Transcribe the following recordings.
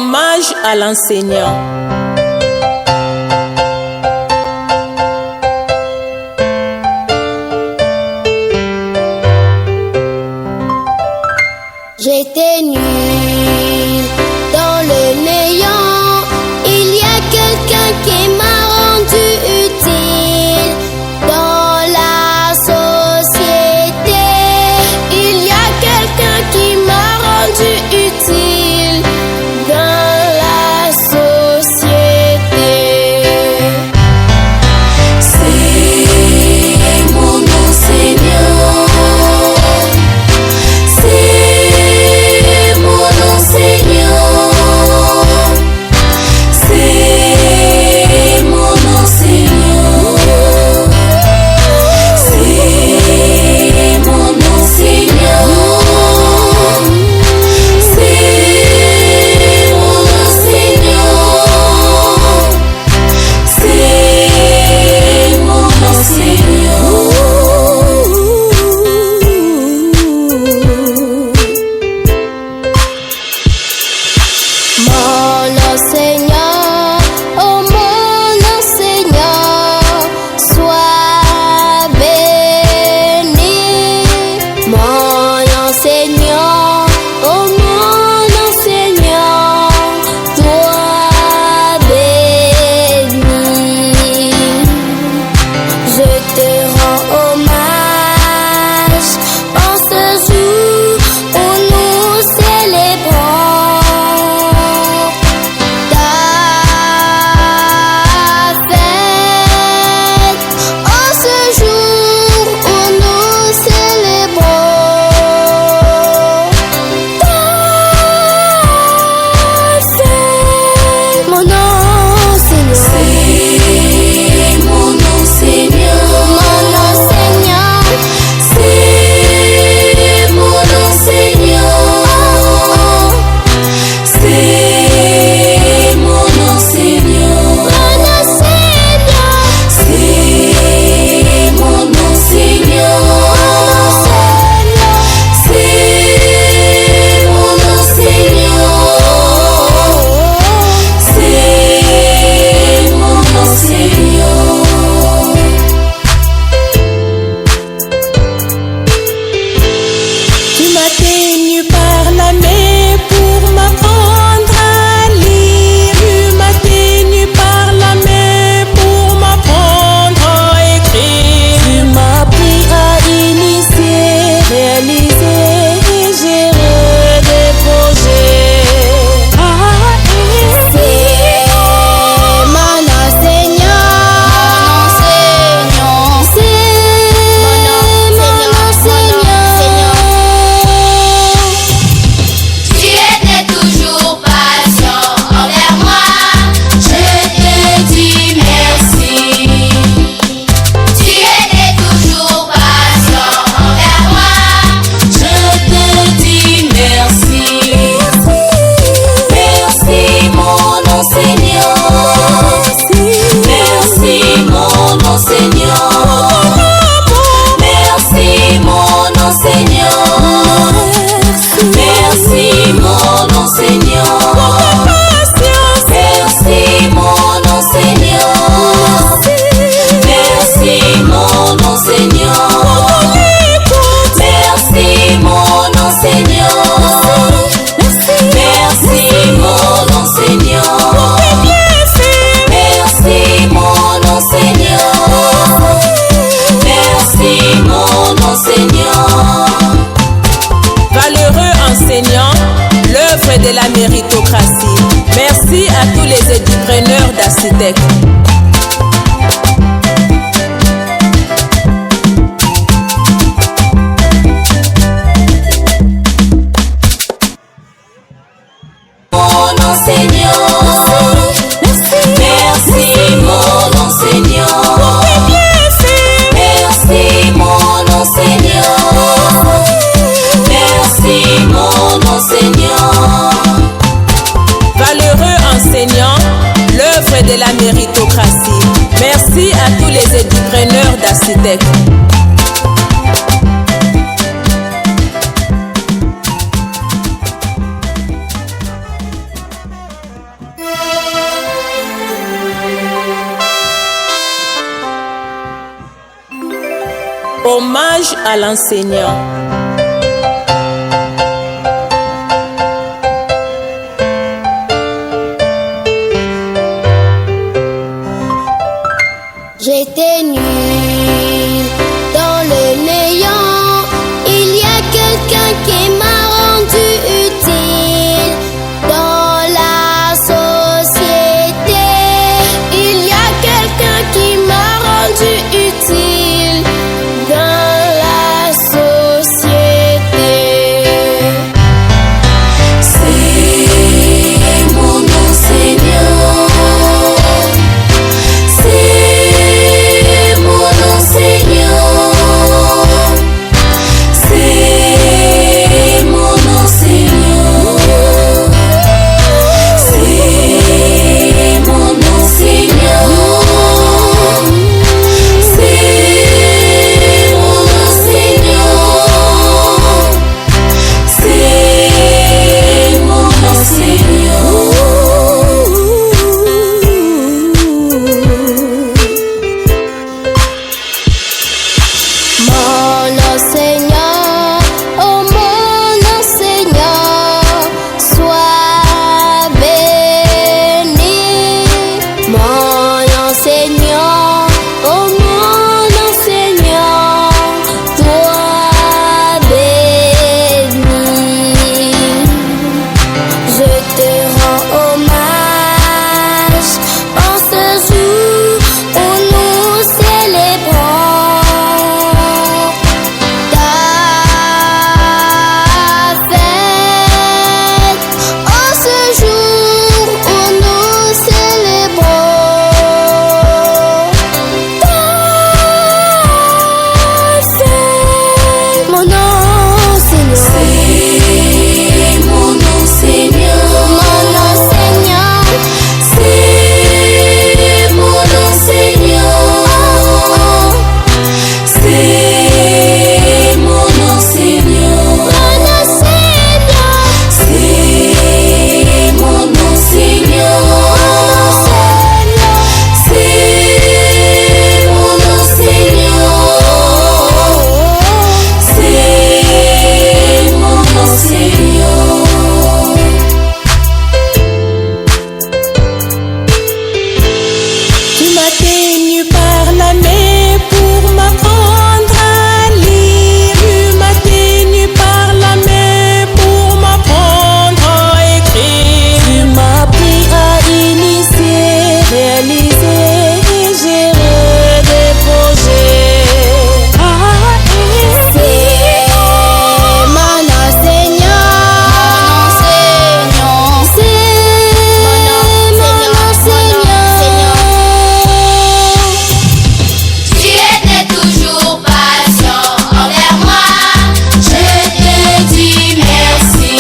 Hommage à l'enseignant. J'étais nue dans le néant. Il y a quelqu'un qui m'a rendu utile dans la société. Il y a quelqu'un qui m'a rendu utile dans la société. C'est mon enseignant. C'est mon enseignant. C'est mon enseignant. C'est mon enseignant. C'est mon enseignant. C'est mon enseignant. Mon enseignant, oh mon enseignant, sois béni. Mon enseignant, oh mon enseignant, sois béni. Je te rends hommage en ce jour où nous célébrons ta fête. En ce jour où nous célébrons ta fête. Mon enseignant, c'est mon enseignant. Mon enseignant, c'est mon enseignant. C'est mon enseignant. Mon enseignant. C'est mon enseignant. C'est mon enseignant. C'est mon enseignant. Tu m'as tenu par la main pour m'apprendre à lire. Tu m'as tenu par la main pour m'apprendre à écrire. Tu m'as appris à initier, réaliser et gérer des projets. C'est mon enseignant. C'est mon enseignant. Tu étais toujours patient envers moi. Je te dis merci. Tu étais toujours patient envers moi. Je te dis merci. Merci mon enseignant. Merci mon enseignant. Merci mon enseignant. Merci mon enseignant. Merci mon enseignant. Merci mon enseignant. Merci mon enseignant. Merci mon enseignant. Merci mon enseignant. Merci mon enseignant. Valeureux enseignant, l'œuvre de la méritocratie. Merci à tous les édupreneurs d'Acitec. Mon enseignant. Merci mon enseignant. Merci mon enseignant. Merci mon enseignant. Valeureux enseignant, l'œuvre de la méritocratie. Merci à tous les édupreneurs d'Acitec. Hommage à l'enseignant. J'étais nue dans le néant. Il y a quelqu'un qui m'a rendu utile dans la société. Il y a quelqu'un qui m'a rendu utile dans la société. C'est mon enseignant. C'est mon enseignant. C'est mon enseignant. C'est mon enseignant. C'est mon enseignant. C'est mon enseignant. Mon enseignant, oh mon enseignant, sois béni. Mon enseignant, oh mon enseignant, toi béni. Je te rends hommage en ce jour où nous célébrons ta fête. En ce jour où nous célébrons ta fête. Mon enseignant. C'est mon enseignant. Mon enseignant. C'est mon enseignant. C'est mon enseignant. Mon enseignant. C'est mon enseignant. C'est mon enseignant. C'est mon enseignant. Tu m'as tenu par la main pour m'apprendre à lire. Tu m'as tenu par la main pour m'apprendre à écrire. Tu m'as appris à initier, réaliser et gérer des projets. C'est mon enseignant. C'est mon enseignant. Tu étais toujours patient envers moi. Je te dis merci.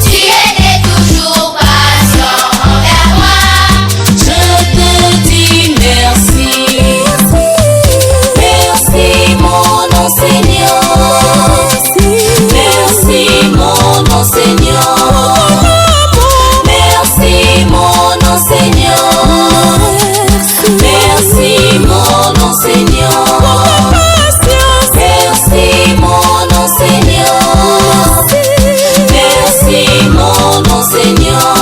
Tu étais toujours patient envers moi. Je te dis merci. Merci mon enseignant. Merci mon enseignant. Merci mon enseignant. Merci mon enseignant. Merci mon enseignant. Merci mon enseignant.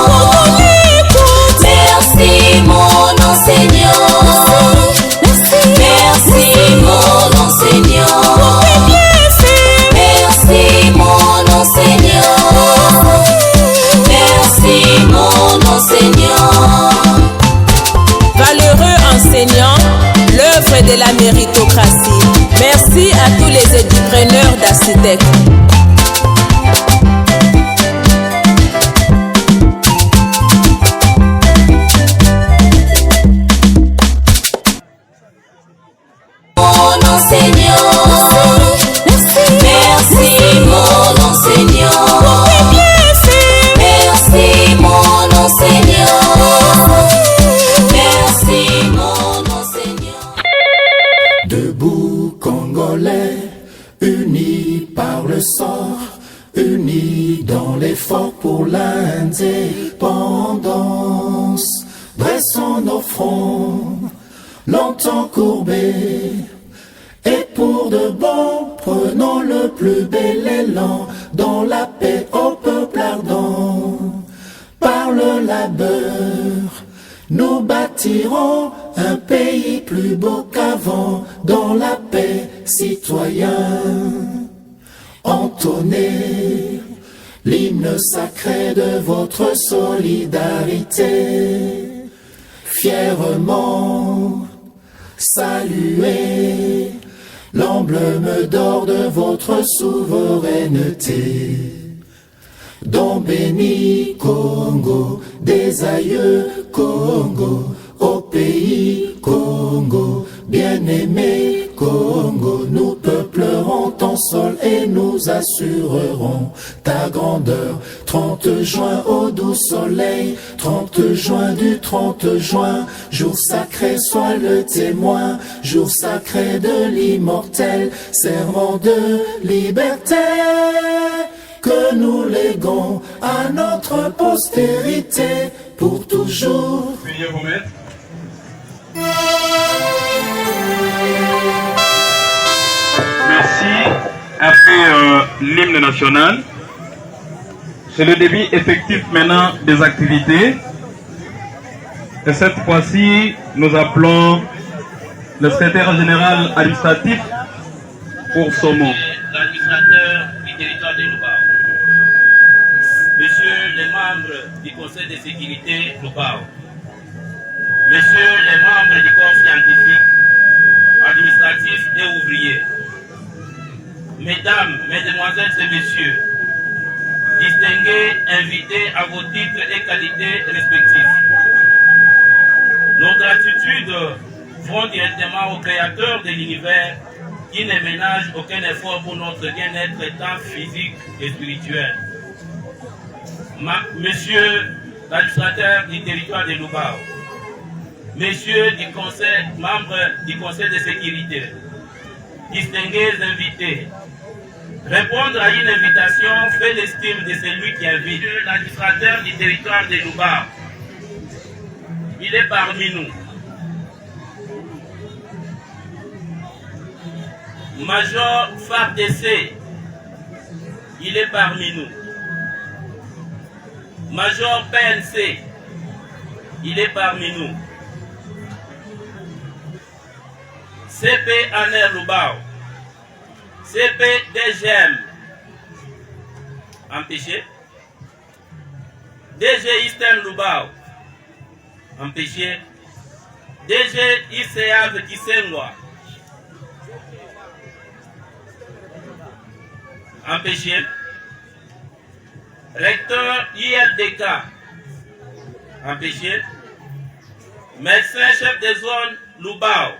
Merci mon enseignant. Merci mon enseignant. Merci mon enseignant. Merci mon enseignant. Valeureux enseignant, l'œuvre de la méritocratie. Merci à tous les édupreneurs d'Acidec. Mon enseignant. Merci mon enseignant. Merci mon enseignant. Merci mon enseignant. Debout Congolais, unis par le sang, unis dans l'effort pour l'indépendance. Dressons nos fronts, longtemps courbés, pour de bon, prenons le plus bel élan, dans la paix au peuple ardent. Par le labeur, nous bâtirons un pays plus beau qu'avant, dans la paix, citoyens. Entonnez l'hymne sacré de votre solidarité, fièrement saluez l'emblème d'or de votre souveraineté. Don béni Congo, des aïeux Congo, au pays Congo, bien-aimé Congo, nous peuplerons ton sol et nous assurerons ta grandeur. 30 juin au doux soleil, 30 juin du 30 juin, jour sacré sois le témoin, jour sacré de l'immortel, serment de liberté que nous léguons à notre postérité pour toujours. Veuillez vous mettre. Merci. Après l'hymne national, c'est le début effectif maintenant des activités. Et cette fois-ci, nous appelons le secrétaire général administratif pour ce mot. L'administrateur du territoire de Lubao. Messieurs les membres du Conseil de sécurité Lubao. Messieurs les membres du corps scientifique, administratif et ouvrier. Mesdames, Mesdemoiselles et Messieurs, distingués invités à vos titres et qualités respectifs. Nos gratitudes vont directement au Créateur de l'univers qui ne ménage aucun effort pour notre bien-être tant physique et spirituel. Monsieur l'administrateur du territoire de Lubao, messieurs du conseil, membres du Conseil de sécurité, distingués invités, répondre à une invitation fait l'estime de celui qui invite. Monsieur l'administrateur du territoire de Lubao, il est parmi nous. Major FARDC, il est parmi nous. Major PNC, il est parmi nous. CP Aner Lubao, CP DGM, empêché. DG Istem Lubao, empêché. DG ICAV Kisengwa, empêché. Recteur ILDK, empêché. Médecin chef de zone Lubao,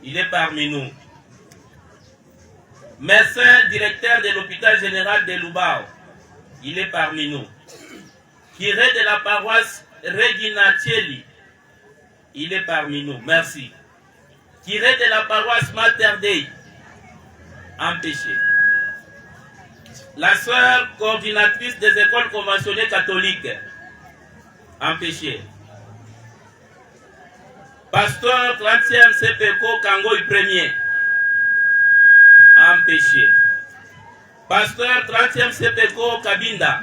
il est parmi nous. Médecin directeur de l'hôpital général de Lubao, il est parmi nous. Curé de la paroisse Regina Thieli, il est parmi nous. Merci. Curé de la paroisse Mater Dei, empêché. La sœur coordinatrice des écoles conventionnées catholiques, empêchée. Pasteur 30e CPECO Kangoy 1er, empêché. Pasteur 30e CPECO Kabinda,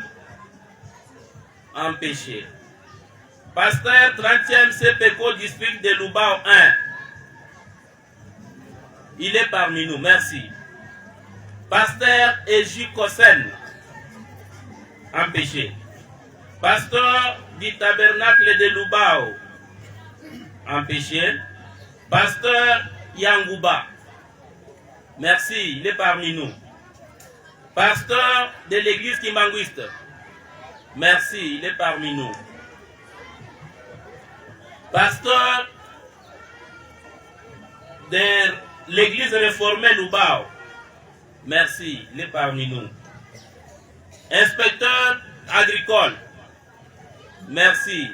empêché. Pasteur 30e CPECO district de Lubao 1, il est parmi nous. Merci. Pasteur Eji Kosen, empêché. Pasteur du tabernacle de Lubao, empêché. Pasteur Yangouba, merci, il est parmi nous. Pasteur de l'église Kimbanguiste, merci, il est parmi nous. Pasteur de l'église réformée Lubao, merci, il est parmi nous. Inspecteur agricole, merci.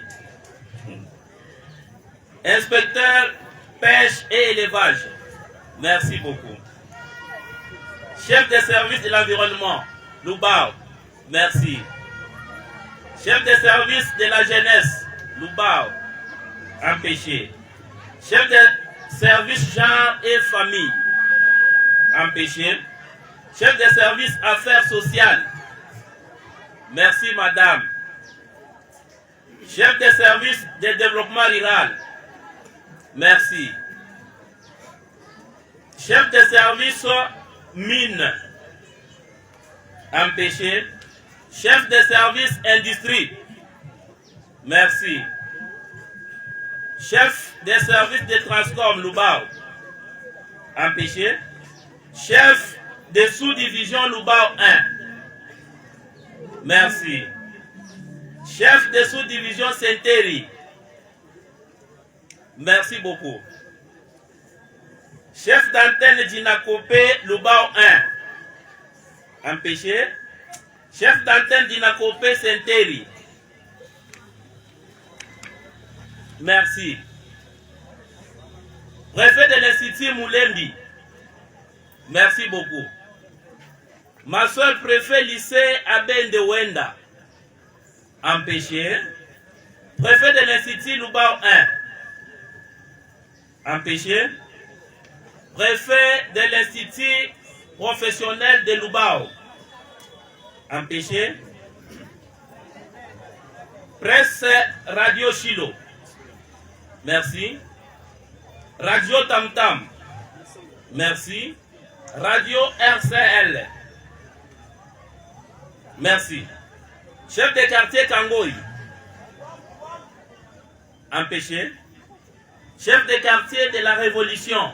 Inspecteur pêche et élevage, merci beaucoup. Chef de service de l'environnement, Lubao, merci. Chef de service de la jeunesse, Lubao, empêché. Chef de service genre et famille, empêché. Chef de service affaires sociales. Merci madame. Chef de service de développement rural. Merci. Chef de service mine. Empêché. Chef de service industrie. Merci. Chef de service de transport Lubao. Empêché. Chef de sous-division Lubao 1. Merci. Chef de sous-division Saint-Thierry. Merci beaucoup. Chef d'antenne d'Inakopé Lubao 1. Empêché. Chef d'antenne d'Inakopé Saint-Thierry. Merci. Préfet de l'Institut Moulembi. Merci beaucoup. Ma soeur préfet lycée Abende Wenda. Empêché. Préfet de l'Institut Lubao 1. Empêché. Préfet de l'Institut professionnel de Lubao. Empêché. Presse Radio Chilo. Merci. Radio Tam Tam. Merci. Radio RCL. Merci. Chef de quartier Kangoï. Empêché. Chef de quartier de la Révolution.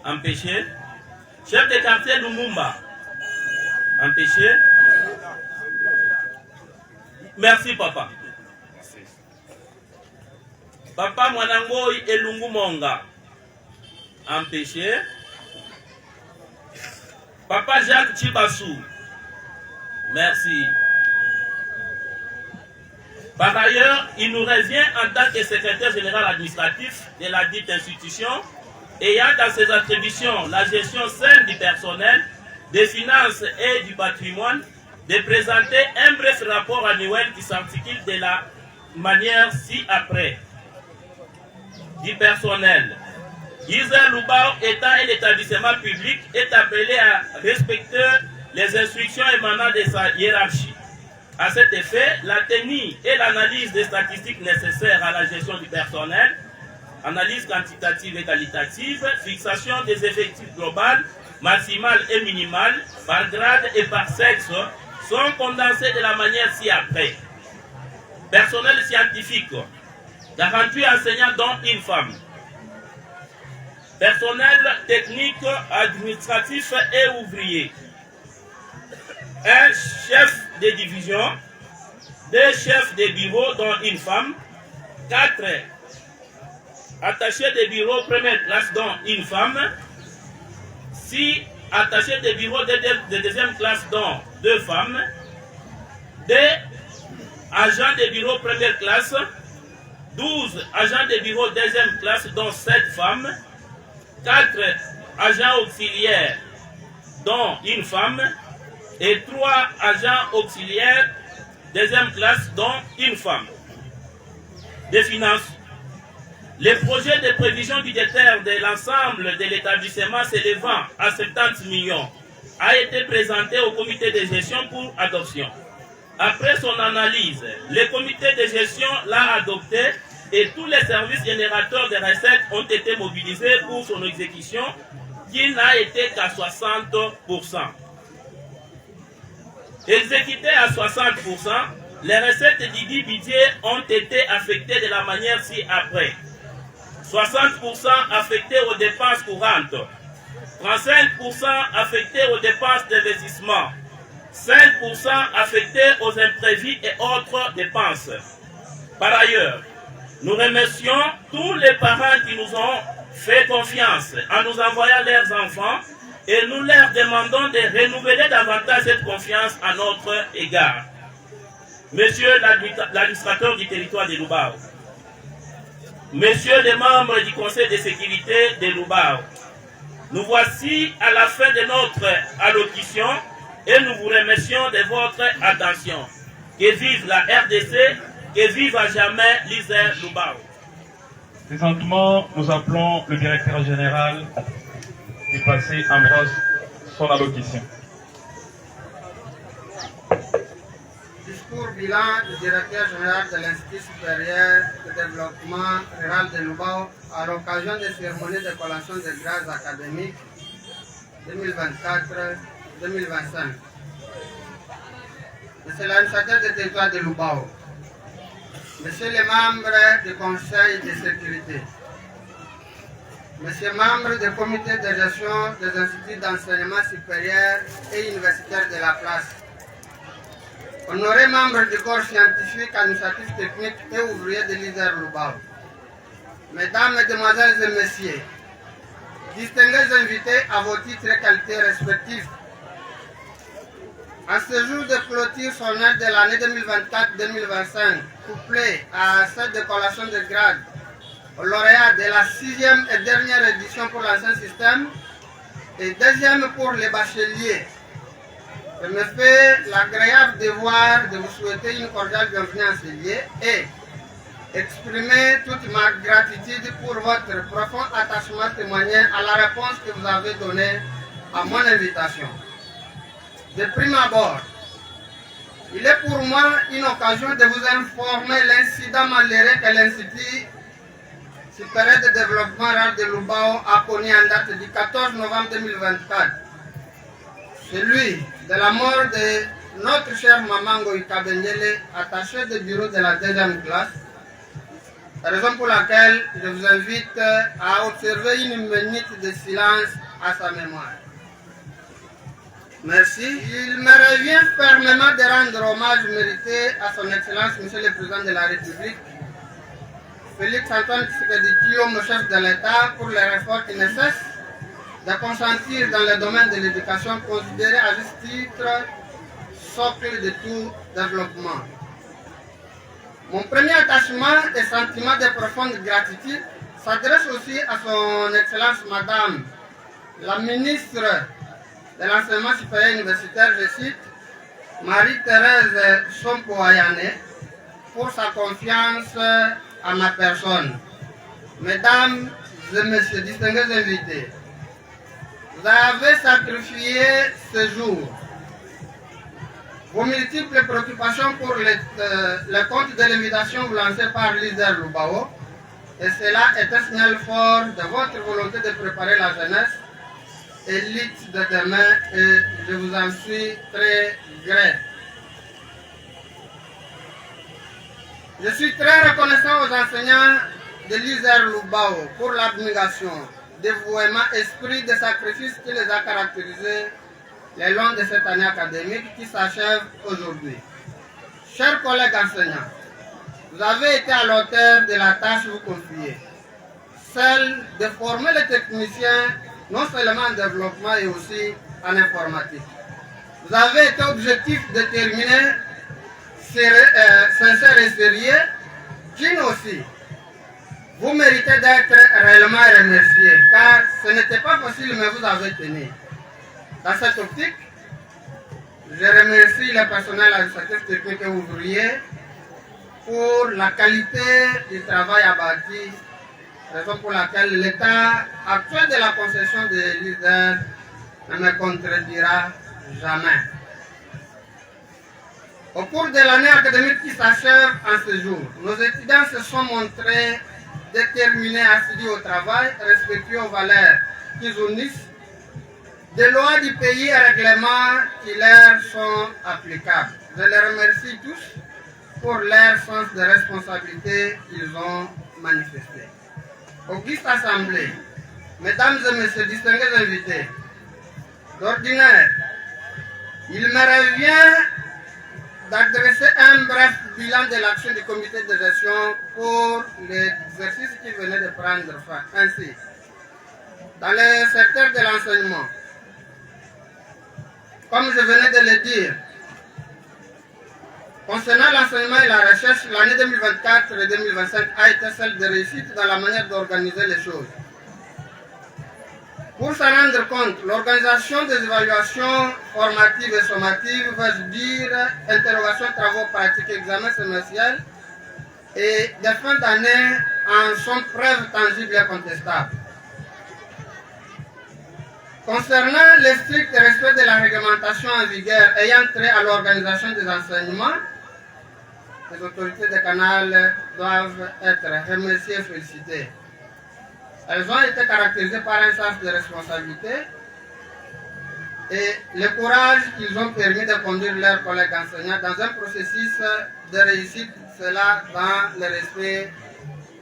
Empêché. Chef de quartier Lumumba. Empêché. Merci papa. Papa Mwanangoï et Lungumonga. Empêché. Papa Jacques Chibassou. Merci. Par ailleurs, il nous revient en tant que secrétaire général administratif de la dite institution, ayant dans ses attributions la gestion saine du personnel, des finances et du patrimoine, de présenter un bref rapport annuel qui s'articule de la manière ci-après. Du personnel. Isère Lubao étant un établissement public est appelé à respecter les instructions émanant de sa hiérarchie. À cet effet, la tenue et l'analyse des statistiques nécessaires à la gestion du personnel, analyse quantitative et qualitative, fixation des effectifs globaux, maximales et minimales, par grade et par sexe, sont condensés de la manière ci-après. Personnel scientifique, 48 enseignants dont une femme. Personnel technique, administratif et ouvrier. Un chef de division, 2 chefs de bureau dont une femme, 4 attachés de bureau première classe dont une femme, 6 attachés de bureau de deuxième classe dont 2 femmes, 2 agents de bureau première classe, 12 agents de bureau deuxième classe dont 7 femmes, 4 agents auxiliaires dont une femme et 3 agents auxiliaires deuxième classe dont une femme. Des finances. Le projet de prévision budgétaire de l'ensemble de l'établissement s'élevant à 70 millions a été présenté au comité de gestion pour adoption. Après son analyse, le comité de gestion l'a adopté et tous les services générateurs de recettes ont été mobilisés pour son exécution qui n'a été qu'à 60%. Exécutées à 60%, les recettes du dit budget ont été affectées de la manière ci-après. 60% affectés aux dépenses courantes, 35% affectés aux dépenses d'investissement, 5% affectés aux imprévus et autres dépenses. Par ailleurs, nous remercions tous les parents qui nous ont fait confiance en nous envoyant leurs enfants et nous leur demandons de renouveler davantage cette confiance à notre égard. Monsieur l'administrateur du territoire de Lubao, Messieurs les membres du Conseil de sécurité de Lubao, nous voici à la fin de notre allocution et nous vous remercions de votre attention. Que vive la RDC, que vive à jamais l'Isère Lubao. Présentement, nous appelons le directeur général de passer Ambroise son allocution. Discours bilan du directeur général de l'Institut supérieur de développement rural de Lubao à l'occasion des cérémonies de collation de grades académiques 2024-2025. Monsieur l'administrateur du territoire de Lubao, Monsieur les membres du Conseil de sécurité, Monsieur membre du comité de gestion des instituts d'enseignement supérieur et universitaire de la place, honorés membres du corps scientifique, administratif, technique et ouvrier de l'ISER Lubao, Mesdames, Mesdemoiselles et Messieurs, distingués invités à vos titres et qualités respectifs, en ce jour de clôture solennelle de l'année 2024-2025, couplé à cette décoration de grade au lauréat de la 6e et dernière édition pour l'ancien système et 2e pour les bacheliers, je me fais l'agréable devoir de vous souhaiter une cordiale bienvenue en ce lieu et exprimer toute ma gratitude pour votre profond attachement témoigné à la réponse que vous avez donnée à mon invitation. De prime abord, il est pour moi une occasion de vous informer l'incident malheureux que l'Institut supérieur de développement rural de Lubao a connu en date du 14 novembre 2024. Celui de la mort de notre cher maman Goïka Benyele, attachée de bureau de la 2e classe, raison pour laquelle je vous invite à observer une minute de silence à sa mémoire. Merci. Il me revient fermement de rendre hommage mérité à son Excellence, Monsieur le Président de la République, Félix Antoine Tshisekedi Tshilombo, chef de l'État, pour les efforts qui ne cessent de consentir dans le domaine de l'éducation, considéré à juste titre socle de tout développement. Mon premier attachement et sentiment de profonde gratitude s'adresse aussi à son Excellence Madame la ministre de l'enseignement supérieur universitaire, je cite, Marie-Thérèse Sompo-Ayane, pour sa confiance à ma personne. Mesdames et messieurs, distingués invités, vous avez sacrifié ce jour vos multiples préoccupations pour le compte de l'invitation lancée par l'ISER Lubao, et cela est un signal fort de votre volonté de préparer la jeunesse élite de demain, et je vous en suis très gré. Je suis très reconnaissant aux enseignants de l'ISER Lubao pour l'abnégation, dévouement, esprit de sacrifice qui les a caractérisés le long de cette année académique qui s'achève aujourd'hui. Chers collègues enseignants, vous avez été à l'auteur de la tâche vous confiée, celle de former les techniciens non seulement en développement et aussi en informatique. Vous avez été objectif déterminé, sincère et sérieux, qui aussi. Vous méritez d'être réellement remercié, car ce n'était pas facile, mais vous avez tenu. Dans cette optique, je remercie le personnel administratif, technique et ouvrier pour la qualité du travail abattu, raison pour laquelle l'état actuel de la concession de l'ISER ne me contredira jamais. Au cours de l'année académique qui s'achève en ce jour, nos étudiants se sont montrés déterminés, assidus au travail, respectueux aux valeurs qui unissent, des lois du pays et règlements qui leur sont applicables. Je les remercie tous pour leur sens de responsabilité qu'ils ont manifesté. Auguste Assemblée, Mesdames et Messieurs, distingués invités, d'ordinaire, il me revient d'adresser un bref bilan de l'action du comité de gestion pour l'exercice qui venait de prendre fin. Ainsi, dans le secteur de l'enseignement, comme je venais de le dire, concernant l'enseignement et la recherche, l'année 2024 et 2025 a été celle de réussite dans la manière d'organiser les choses. Pour s'en rendre compte, l'organisation des évaluations formatives et sommatives, veut dire interrogations, travaux pratiques, examens semestriels et des fins d'année en sont preuves tangibles et contestables. Concernant le strict respect de la réglementation en vigueur ayant trait à l'organisation des enseignements, les autorités de Canal doivent être remerciées et félicitées. Elles ont été caractérisées par un sens de responsabilité et le courage qu'ils ont permis de conduire leurs collègues enseignants dans un processus de réussite, cela dans le respect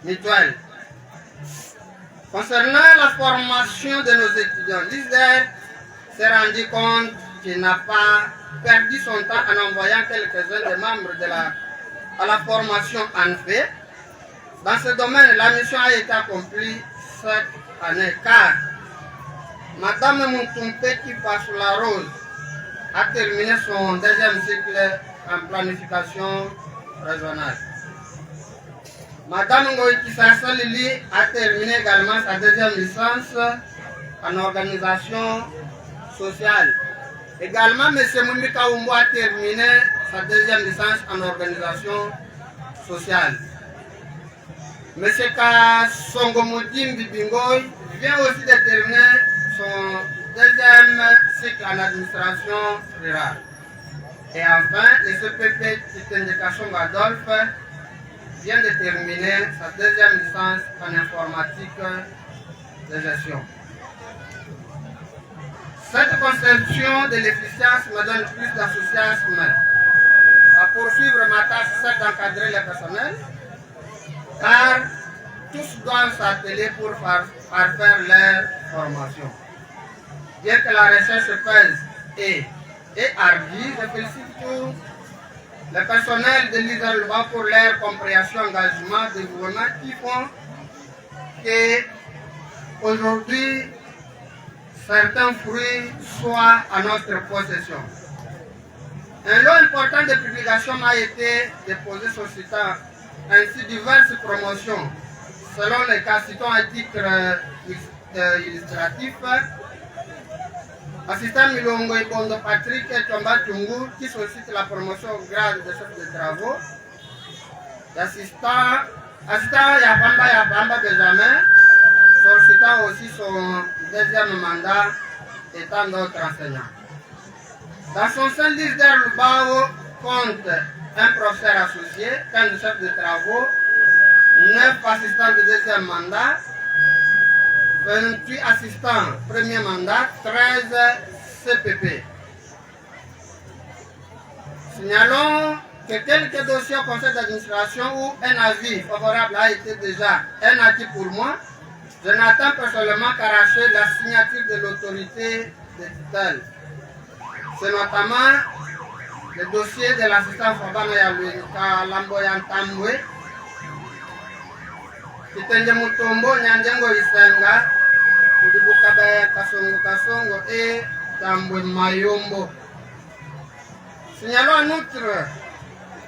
mutuel. Concernant la formation de nos étudiants, l'ISDER s'est rendu compte qu'il n'a pas perdu son temps en envoyant quelques-uns des membres à la formation en fait. Dans ce domaine, la mission a été accomplie cette année car Madame Moutoumpe qui passe la rose a terminé son deuxième cycle en planification régionale. Madame Ngoïkisasa Lili a terminé également sa deuxième licence en organisation sociale. Également, M. Moumbika Oumbo a terminé sa deuxième licence en organisation sociale. M. Kasongo Moudim Bibingoy vient aussi de terminer son deuxième cycle en administration rurale. Et enfin, le CPP Titendekachong Adolphe vient de terminer sa deuxième licence en informatique de gestion. Cette conception de l'efficience me donne plus d'enthousiasme à poursuivre ma tâche, c'est d'encadrer les personnels, car tous doivent s'atteler pour faire leur formation. Bien que la recherche pèse et ardue, je félicite tous le personnel de l'ISDER pour leur compréhension, engagement, dévouement qui font qu'aujourd'hui, certains fruits soient à notre possession. Un lot important de publications a été déposé sur ce site, ainsi diverses promotions, selon les cas, citons à titre illustratif. Assistant Milongo Bondo Patrick Tomba Tungu qui sollicite la promotion au grade de chef de travaux. Assistant Yapamba Benjamin sollicitant aussi son deuxième mandat étant notre enseignant. Dans son sein, l'ISDER Lubao compte un professeur associé, 15 chefs de travaux, 9 assistants de deuxième mandat, 28 assistants premier mandat, 13 CPP. Signalons que quelques dossiers au conseil d'administration où un avis favorable a été déjà un acquis pour moi, je n'attends personnellement qu'arracher la signature de l'autorité de tutelle. C'est notamment le dossier de l'assistant Fabana Yaluika Lamboyan Tambwe, Kitende Mutombo Nyanjengo Isenga, Udibukabe Kasongo et Tambwe Mayombo. Signalons en outre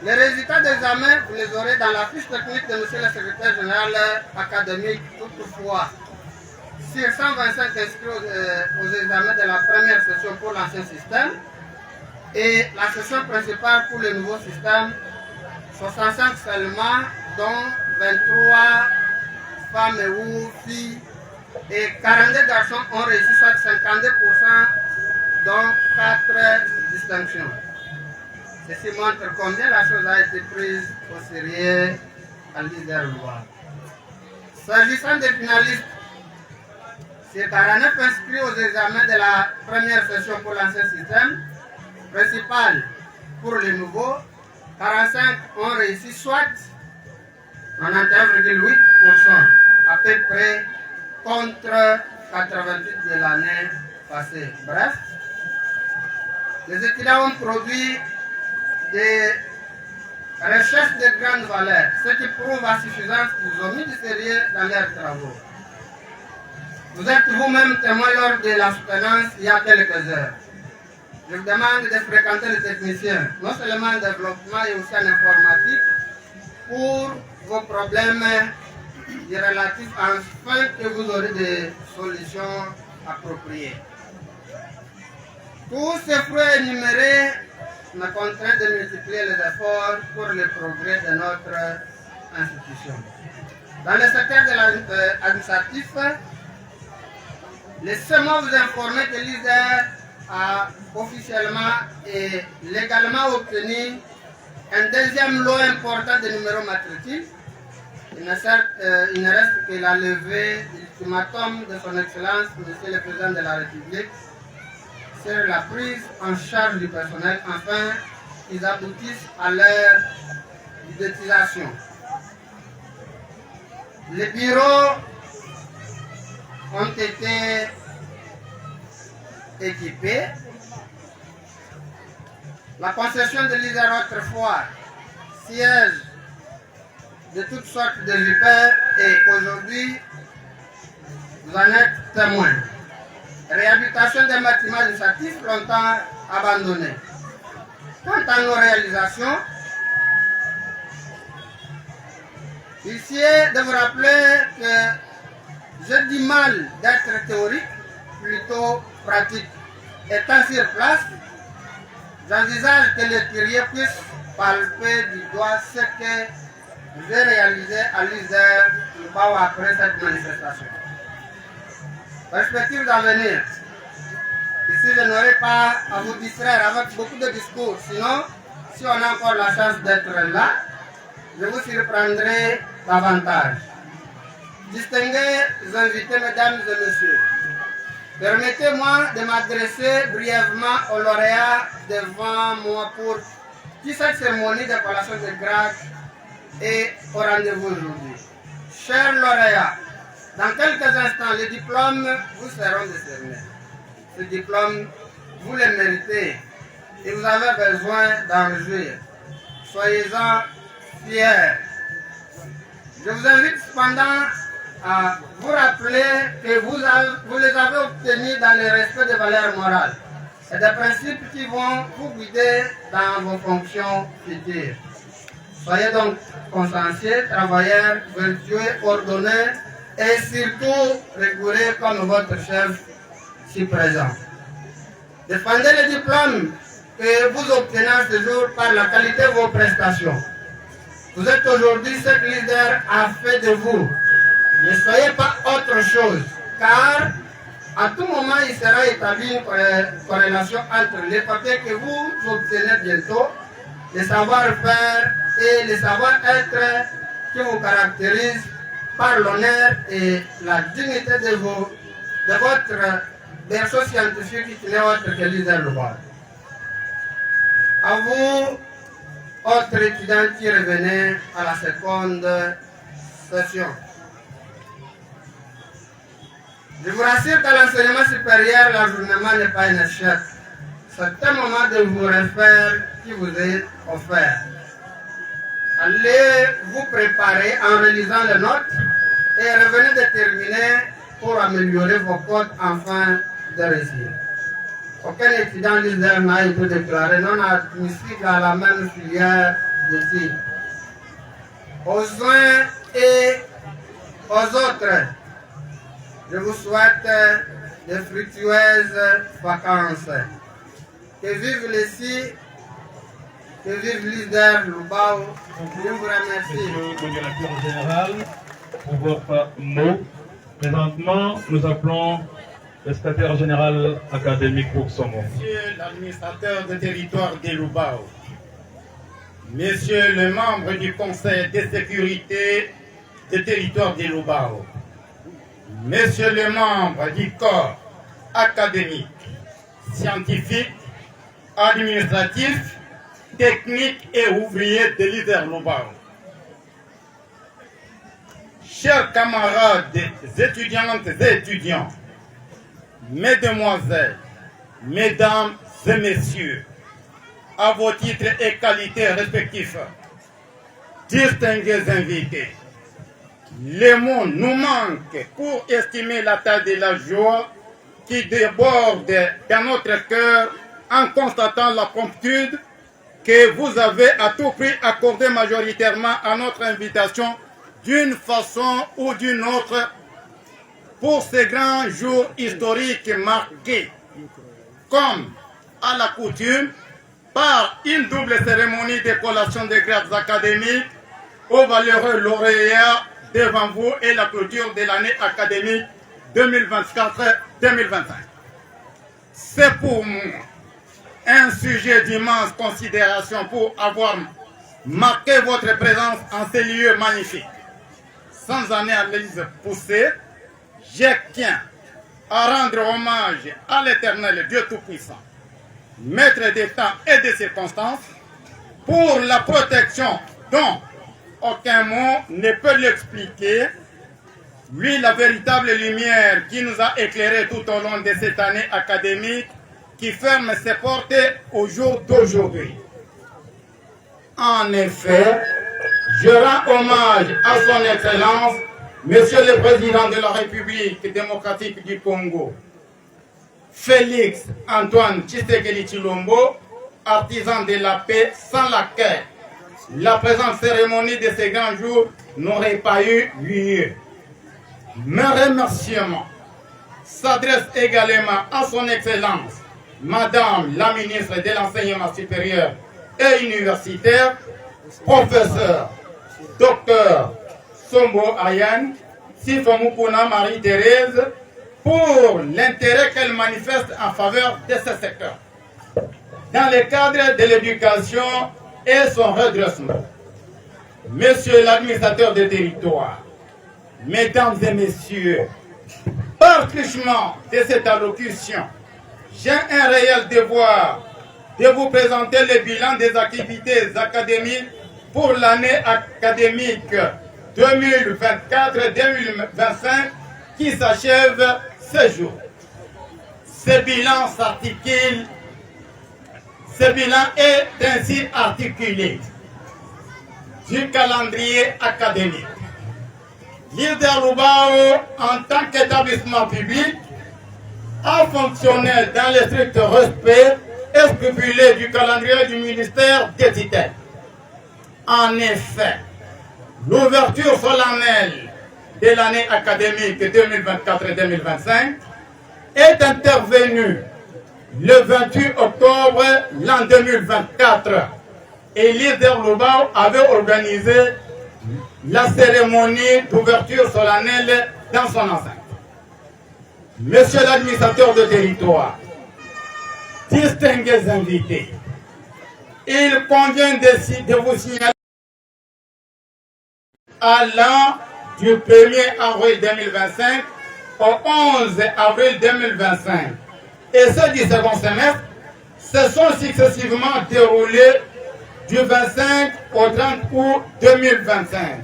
les résultats des examens, vous les aurez dans la fiche technique de M. le secrétaire général académique. Toutefois, sur 125 inscrits aux examens de la première session pour l'ancien système et la session principale pour le nouveau système, 65 seulement, dont 23 femmes ou filles et 42 garçons ont réussi, soit 52%, dont 4 distinctions. Ceci montre combien la chose a été prise au sérieux à l'ISDER. S'agissant des finalistes, c'est 49 inscrits aux examens de la première session pour l'ancien système principal. Pour le nouveau, 45 ont réussi, soit 91,8%, à peu près contre 88 de l'année passée. Bref, les étudiants ont produit des recherches de grande valeur, ce qui prouve à suffisance qu'ils ont mis du sérieux dans leurs travaux. Vous êtes vous-même témoin lors de la soutenance il y a quelques heures. Je vous demande de fréquenter les techniciens, non seulement en développement et aussi en informatique, pour vos problèmes relatifs afin que vous aurez des solutions appropriées. Tous ces fruits énumérés me contraint de multiplier les efforts pour le progrès de notre institution. Dans le secteur de l'administratif, Laissez-moi vous informer que l'ISER a officiellement et légalement obtenu un deuxième lot important de numéros matricules. Il ne reste que la levée de l'ultimatum de son Excellence, Monsieur le Président de la République, sur la prise en charge du personnel, afin qu'ils aboutissent à leur budgétisation. Les bureaux ont été équipés. La concession de l'ISER autrefois, siège de toutes sortes de vipères, et aujourd'hui, vous en êtes témoins. Réhabilitation des bâtiments administratifs longtemps abandonnés. Quant à nos réalisations, ici de vous rappeler que j'ai du mal d'être théorique, plutôt pratique. Étant sur place, j'envisage que les curieux puissent palper du doigt ce que j'ai réalisé à l'ISER après cette manifestation. Perspective d'avenir. Ici, je n'aurai pas à vous distraire avec beaucoup de discours. Sinon, si on a encore la chance d'être là, je vous surprendrai davantage. Distingués invités, mesdames et messieurs, permettez-moi de m'adresser brièvement aux lauréats devant moi pour qui cette cérémonie de collation de grade est au rendez-vous aujourd'hui. Chers lauréats, dans quelques instants, les diplômes vous seront décernés. Ces diplômes, vous les méritez et vous avez besoin d'en réjouir. Soyez-en fiers. Je vous invite cependant à vous rappeler que vous les avez obtenus dans le respect des valeurs morales et des principes qui vont vous guider dans vos fonctions futures. Soyez donc consciencieux, travailleurs, vertueux, ordonnés et surtout rigoureux comme votre chef si présent. Défendez les diplômes que vous obtenez ce jour par la qualité de vos prestations. Vous êtes aujourd'hui ce que l'ISER a fait de vous. Ne soyez pas autre chose, car à tout moment il sera établi une corrélation entre les papiers que vous obtenez bientôt, le savoir-faire et le savoir-être qui vous caractérisent par l'honneur et la dignité de votre berceau scientifique qui n'est autre que l'ISER Loubaou. À vous, autres étudiants qui revenez à la seconde session. Je vous rassure qu'à l'enseignement supérieur, l'ajournement n'est pas un échec. C'est un moment de vous refaire qui vous est offert. Allez vous préparer en relisant les notes et revenez de terminer pour améliorer vos codes afin de réussir. Aucun étudiant l'ISER n'a été déclaré non admissible à la même filière d'études. Aux uns et aux autres, je vous souhaite de fructueuses vacances. Que vive les que vive l'ISER Loubaou. Je vous remercie. Monsieur le directeur général, pour votre mot. Présentement, nous appelons le secrétaire général académique pour son mot. Monsieur l'administrateur de territoire de Loubaou, Monsieur le membre du Conseil de sécurité de territoire de Loubaou, Monsieur le membre du corps académique, scientifique, administratif, technique et ouvrier de l'ISER Loubaou, chers camarades étudiantes et étudiants, mesdemoiselles, mesdames et messieurs, à vos titres et qualités respectifs, distingués invités, les mots nous manquent pour estimer la taille de la joie qui déborde dans notre cœur en constatant la promptitude que vous avez à tout prix accordée majoritairement à notre invitation d'une façon ou d'une autre pour ces grands jours historiques marqués, comme à la coutume, par une double cérémonie de collation des grades académiques aux valeureux lauréats devant vous et la clôture de l'année académique 2025. C'est pour moi un sujet d'immense considération pour avoir marqué votre présence en ces lieux magnifiques. Sans analyse poussée, je tiens à rendre hommage à l'Éternel Dieu Tout-Puissant, Maître des temps et des circonstances, pour la protection dont aucun mot ne peut l'expliquer. Lui, la véritable lumière qui nous a éclairés tout au long de cette année académique qui ferme ses portes au jour d'aujourd'hui. En effet, je rends hommage à son Excellence, Monsieur le Président de la République démocratique du Congo, Félix Antoine Tshisekedi Tshilombo, artisan de la paix sans laquelle la présente cérémonie de ces grands jours n'aurait pas eu lieu. Mes remerciements s'adressent également à son Excellence, Madame la ministre de l'Enseignement supérieur et universitaire, professeur Dr Sombo Ayane Sifamukuna Marie-Thérèse, pour l'intérêt qu'elle manifeste en faveur de ce secteur, dans le cadre de l'éducation et son redressement. Monsieur l'administrateur des territoires, Mesdames et Messieurs, par truchement de cette allocution, j'ai un réel devoir de vous présenter le bilan des activités académiques pour l'année académique 2024-2025 qui s'achève ce jour. Ce bilan est ainsi articulé du calendrier académique. L'île de Lubao, en tant qu'établissement public, a fonctionné dans le strict respect et scrupuleux du calendrier du ministère des tutelles. En effet, l'ouverture solennelle de l'année académique 2024-2025 est intervenue le 28 octobre l'an 2024 et l'île de Lubao avait organisé la cérémonie d'ouverture solennelle dans son enceinte. Monsieur l'administrateur de territoire, distingués invités, il convient de vous signaler allant du 1er avril 2025 au 11 avril 2025 et ceux du second semestre se sont successivement déroulés du 25 au 30 août 2025.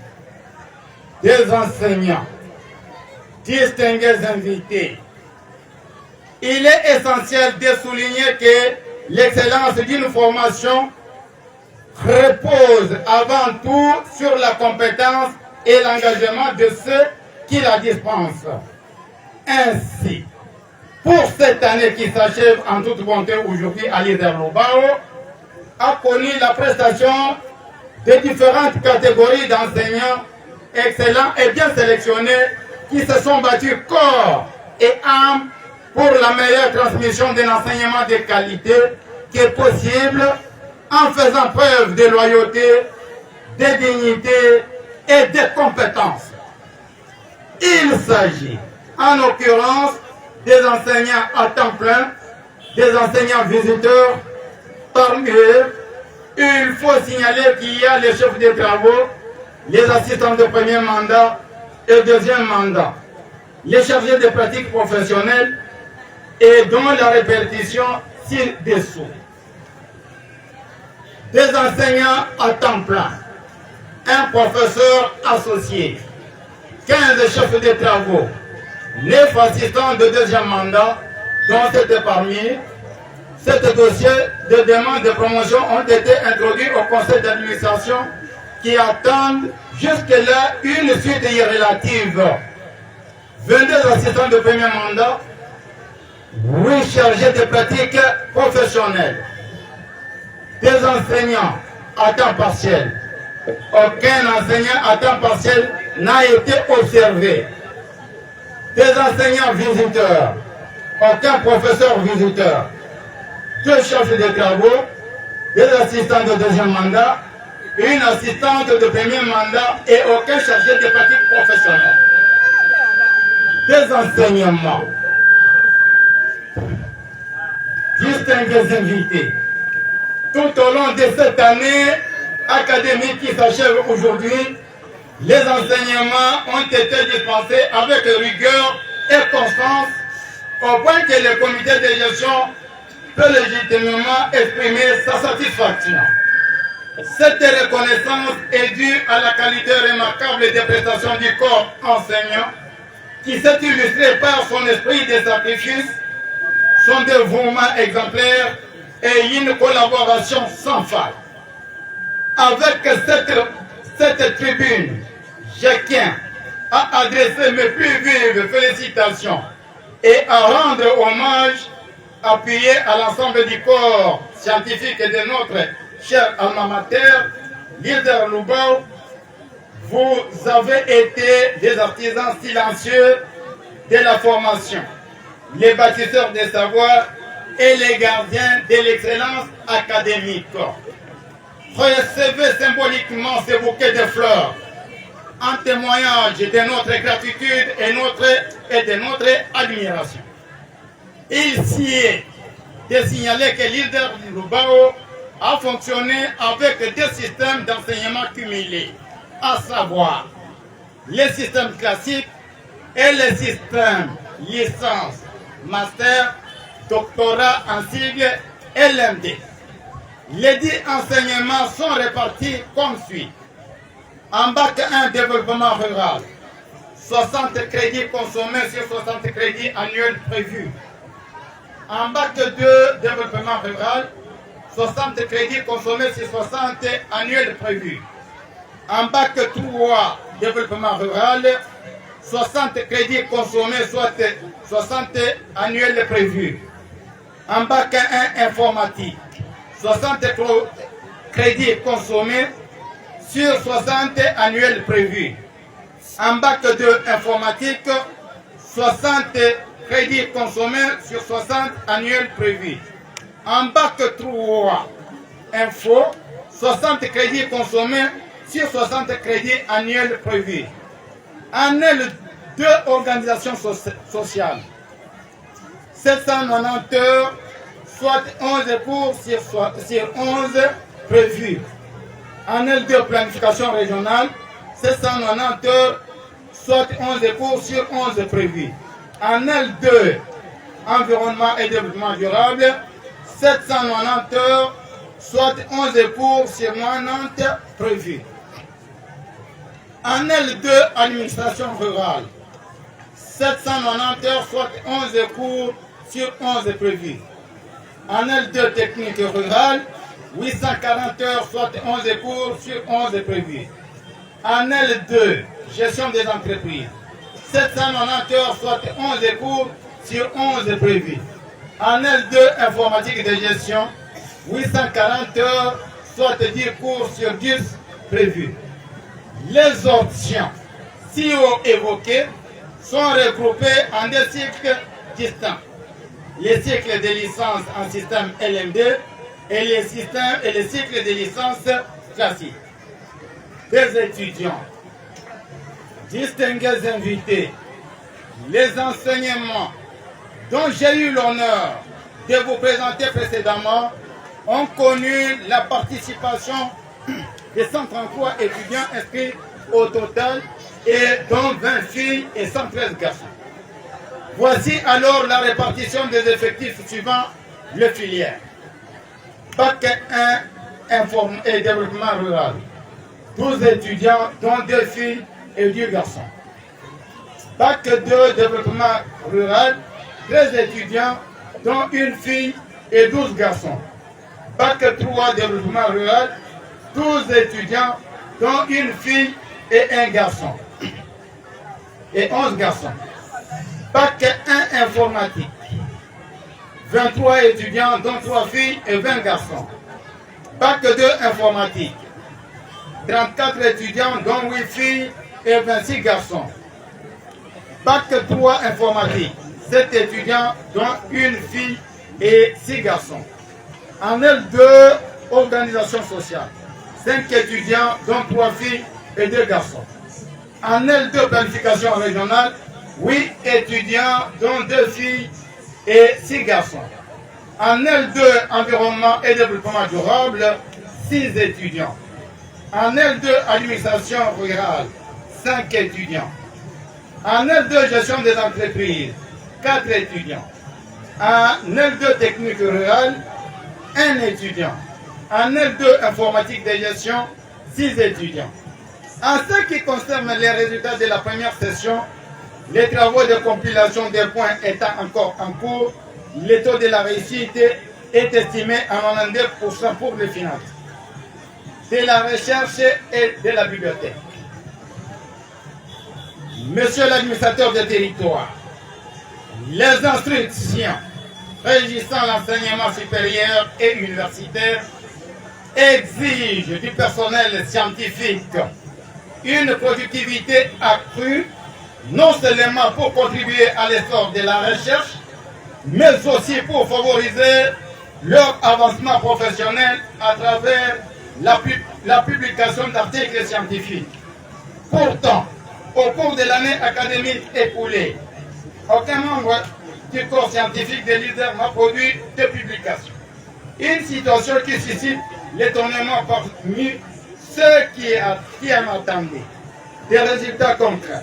Des enseignants, distingués invités, il est essentiel de souligner que l'excellence d'une formation repose avant tout sur la compétence et l'engagement de ceux qui la dispensent. Ainsi, pour cette année qui s'achève en toute bonté aujourd'hui à l'île de Lubao, a connu la prestation de différentes catégories d'enseignants excellents et bien sélectionnés qui se sont battus corps et âme pour la meilleure transmission d'un enseignement de qualité qui est possible en faisant preuve de loyauté, de dignité et de compétence. Il s'agit en l'occurrence des enseignants à temps plein, des enseignants visiteurs. Parmi eux, il faut signaler qu'il y a les chefs de travaux, les assistants de premier mandat et deuxième mandat, les chargés de pratiques professionnelles et dont la répartition ci-dessous. Des enseignants à temps plein, un professeur associé, 15 chefs de travaux, 9 assistants de deuxième mandat, dont 7 parmi. Ces dossiers de demande de promotion ont été introduits au conseil d'administration qui attendent jusque-là une suite relative. 22 assistants de premier mandat, 8 chargés de pratiques professionnelles, des enseignants à temps partiel. Aucun enseignant à temps partiel n'a été observé. Des enseignants visiteurs, aucun professeur visiteur. 2 chefs de travaux, 2 assistants de deuxième mandat, une assistante de premier mandat et aucun chargé de pratique professionnelle. Des enseignements distingués invités, tout au long de cette année académique qui s'achève aujourd'hui, les enseignements ont été dispensés avec rigueur et constance, au point que le comité de gestion peut légitimement exprimer sa satisfaction. Cette reconnaissance est due à la qualité remarquable des prestations du corps enseignant, qui s'est illustré par son esprit de sacrifice, son dévouement exemplaire et une collaboration sans faille. Avec cette tribune, je tiens à adresser mes plus vives félicitations et à rendre hommage appuyé à l'ensemble du corps scientifique de notre cher alma mater, Leader Lubao. Vous avez été des artisans silencieux de la formation, les bâtisseurs des savoirs et les gardiens de l'excellence académique. Recevez symboliquement ce bouquet de fleurs en témoignage de notre gratitude et de notre admiration. Il s'y est de signaler que Leader Lubao a fonctionné avec deux systèmes d'enseignement cumulés, à savoir les systèmes classiques et les systèmes licence, master, doctorat en sigle LMD. Les 10 enseignements sont répartis comme suit. En bac 1 développement rural, 60 crédits consommés sur 60 crédits annuels prévus. En bac 2 développement rural, 60 crédits consommés sur 60 annuels prévus. En bac 3 développement rural, 60 crédits consommés, soit 60 annuels prévus. En bac 1 informatique, 60 crédits consommés sur 60 annuels prévus. En bac 2 informatique, 60 crédits consommés sur 60 annuels prévus. En bac 3 info, 60 crédits consommés sur 60 crédits annuels prévus. En L2 organisation sociale, 790 heures, soit 11 cours sur 11 prévus. En L2 planification régionale, 790 heures, soit 11 cours sur 11 prévus. En L2 environnement et développement durable, 790 heures, soit 11 cours sur 90 prévus. En L2 administration rurale, 790 heures, soit 11 cours sur 11 prévus. En L2 technique rurale, 840 heures, soit 11 cours sur 11 prévus. En L2 gestion des entreprises, 790 heures, soit 11 cours sur 11 prévus. En L2 informatique de gestion, 840 heures, soit 10 cours sur 10 prévus. Les options si haut évoquées sont regroupées en deux cycles distincts. Les cycles de licence en système LMD et les cycles de licence classique. Des étudiants, distingués invités, les enseignements dont j'ai eu l'honneur de vous présenter précédemment ont connu la participation de 133 étudiants inscrits au total, et dont 20 filles et 113 garçons. Voici alors la répartition des effectifs suivant les filières. Bac 1 et développement rural, 12 étudiants, dont 2 filles et 2 garçons. Bac 2 développement rural, 13 étudiants, dont 1 fille et 12 garçons. Bac 3 développement rural, 12 étudiants, dont 1 fille et 1 garçon. Et 11 garçons. Bac 1 informatique, 23 étudiants, dont 3 filles et 20 garçons. Bac 2 informatique, 34 étudiants, dont 8 filles et 26 garçons. Bac 3 informatique, 7 étudiants, dont 1 fille et 6 garçons. En L2 organisation sociale, 5 étudiants, dont 3 filles et 2 garçons. En L2 planification régionale, 8 étudiants, dont 2 filles et 6 garçons. En L2, environnement et développement durable, 6 étudiants. En L2, administration rurale, 5 étudiants. En L2, gestion des entreprises, 4 étudiants. En L2, technique rurale, 1 étudiant. En L2, informatique de gestion, 6 étudiants. En ce qui concerne les résultats de la première session, les travaux de compilation des points étant encore en cours, le taux de la réussite est estimé à 92% pour les finances, de la recherche et de la bibliothèque. Monsieur l'administrateur du territoire, les instructions régissant l'enseignement supérieur et universitaire exigent du personnel scientifique une productivité accrue, non seulement pour contribuer à l'essor de la recherche, mais aussi pour favoriser leur avancement professionnel à travers la publication d'articles scientifiques. Pourtant, au cours de l'année académique écoulée, aucun membre du corps scientifique de l'ISER n'a produit de publication. Une situation qui suscite l'étonnement parmi ceux qui en attendaient des résultats concrets.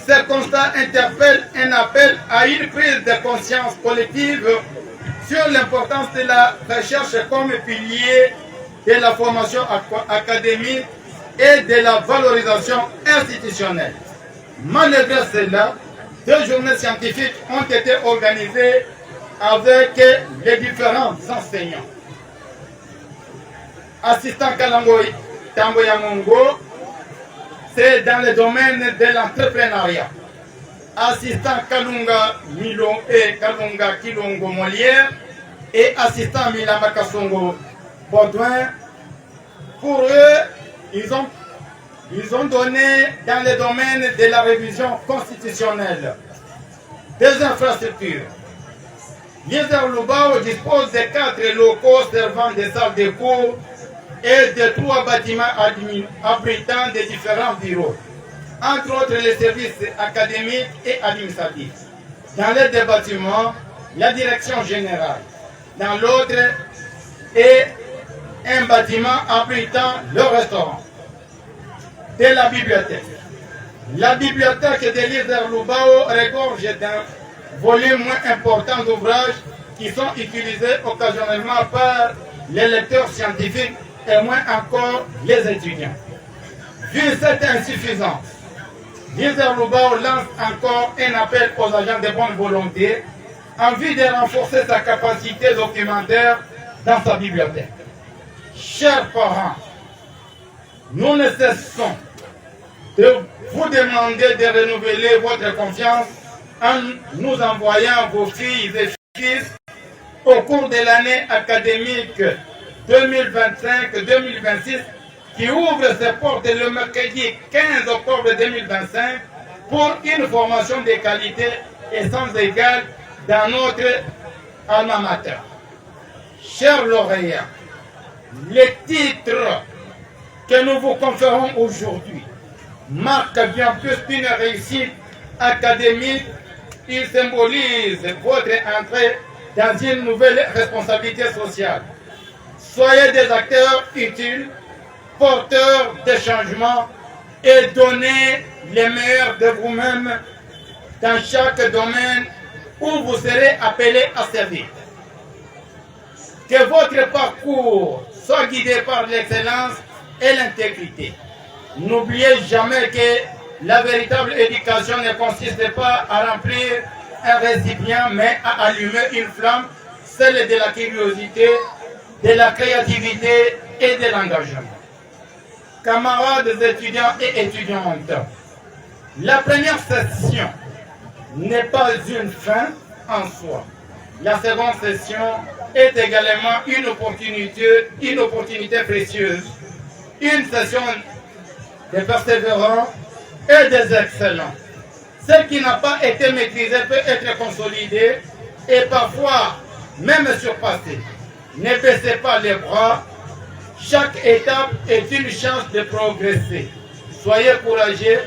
Ce constat interpelle un appel à une prise de conscience collective sur l'importance de la recherche comme pilier de la formation académique et de la valorisation institutionnelle. Malgré cela, 2 journées scientifiques ont été organisées avec les différents enseignants. Assistant Kalangoy Tamboyamongo, c'est dans le domaine de l'entrepreneuriat. Assistant Kalunga Milo et Kalunga Kilongo Molière et assistant Milama Kasongo Baudouin, pour eux, ils ont donné dans le domaine de la révision constitutionnelle, des infrastructures. l'ISER Lubao dispose de 4 locaux servant de salles de cours et de 3 bâtiments abritant de différents bureaux, entre autres les services académiques et administratifs. Dans les 2 bâtiments, la direction générale. Dans l'autre est un bâtiment abritant le restaurant. De la bibliothèque. La bibliothèque de l'ISER Lubao regorge d'un volume moins important d'ouvrages qui sont utilisés occasionnellement par les lecteurs scientifiques et moins encore les étudiants. Vu cette insuffisance, l'ISER Lubao lance encore un appel aux agents de bonne volonté en vue de renforcer sa capacité documentaire dans sa bibliothèque. Chers parents, nous ne cessons de vous demander de renouveler votre confiance en nous envoyant vos filles et fils au cours de l'année académique 2025-2026 qui ouvre ses portes le mercredi 15 octobre 2025 pour une formation de qualité et sans égal dans notre alma mater. Chers lauréats, les titres que nous vous conférons aujourd'hui marquent bien plus qu'une réussite académique. Il symbolise votre entrée dans une nouvelle responsabilité sociale. Soyez des acteurs utiles, porteurs de changements et donnez les meilleurs de vous-même dans chaque domaine où vous serez appelés à servir. Que votre parcours soit guidé par l'excellence et l'intégrité. N'oubliez jamais que la véritable éducation ne consiste pas à remplir un récipient, mais à allumer une flamme, celle de la curiosité, de la créativité et de l'engagement. Camarades étudiants et étudiantes, la première session n'est pas une fin en soi. La seconde session est également une opportunité précieuse, une session des persévérants et des excellents. Ce qui n'a pas été maîtrisé peut être consolidé et parfois même surpassé. Ne baissez pas les bras. Chaque étape est une chance de progresser. Soyez courageux,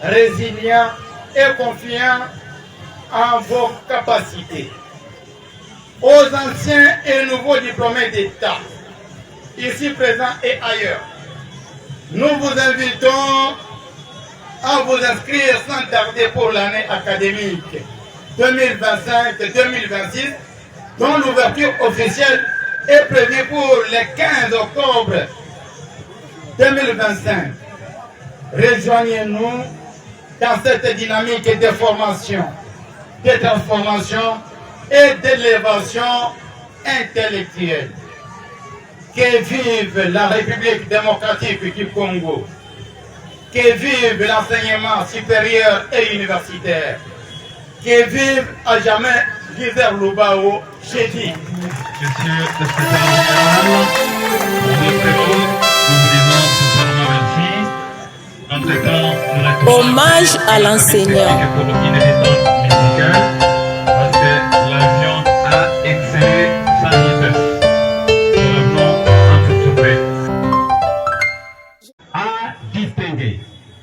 résilients et confiants en vos capacités. aux anciens et nouveaux diplômés d'État, ici présents et ailleurs. Nous vous invitons à vous inscrire sans tarder pour l'année académique 2025-2026, dont l'ouverture officielle est prévue pour le 15 octobre 2025. Rejoignez-nous dans cette dynamique de formation, de transformation et d'élévation intellectuelle. Que vive la République démocratique du Congo. Que vive l'enseignement supérieur et universitaire. Que vive à jamais Guider Lubao, j'ai dit. Monsieur le secrétaire général, on est très beau, nous vous disons sincèrement merci. Entre-temps, nous retournons Hommage à l'enseignant. pour une détente musicale, parce que l'avion a excellé sa vitesse. Nous revenons en toute paix. A distingué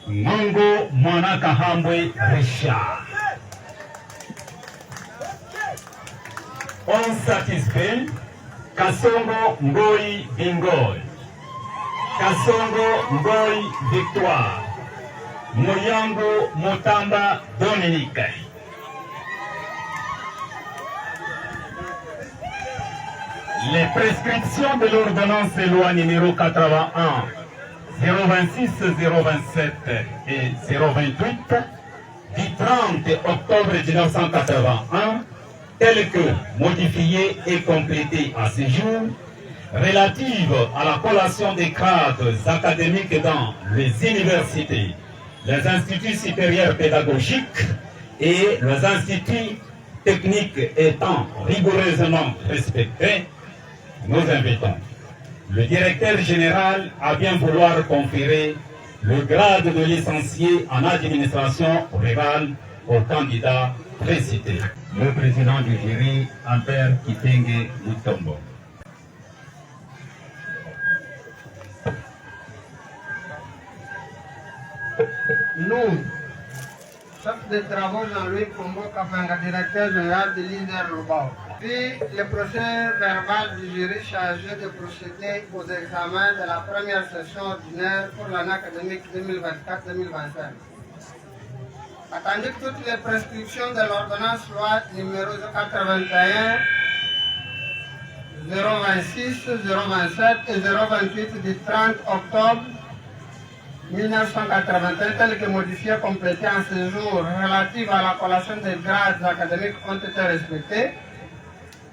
Ngongo Mwanaka Hambwe Richard. On satisfait Kasongo Ngoi Bingoy, Kasongo Ngoi Victoire, Moyango Motamba Dominique. Les prescriptions de l'ordonnance de loi numéro 81 026, 027 et 028 du 30 octobre 1981, telles que modifiées et complétées à ce jour, relatives à la collation des grades académiques dans les universités, les instituts supérieurs pédagogiques et les instituts techniques étant rigoureusement respectés, nous invitons le directeur général à bien vouloir conférer le grade de licencié en administration rurale au candidat précité. Le président du jury, Ampère Kitenge Mutombo. Nous, chef de travaux Jean-Louis Combo Kapanga, directeur général de l'INER Lubao. Puis le procès verbal du jury chargé de procéder aux examens de la première session ordinaire pour l'année académique 2024-2025. Attendu que toutes les prescriptions de l'ordonnance loi numéro 81, 026, 027 et 028 du 30 octobre 1981, telles que modifiées et complétées en ce jour relatives à la collation des grades académiques ont été respectées,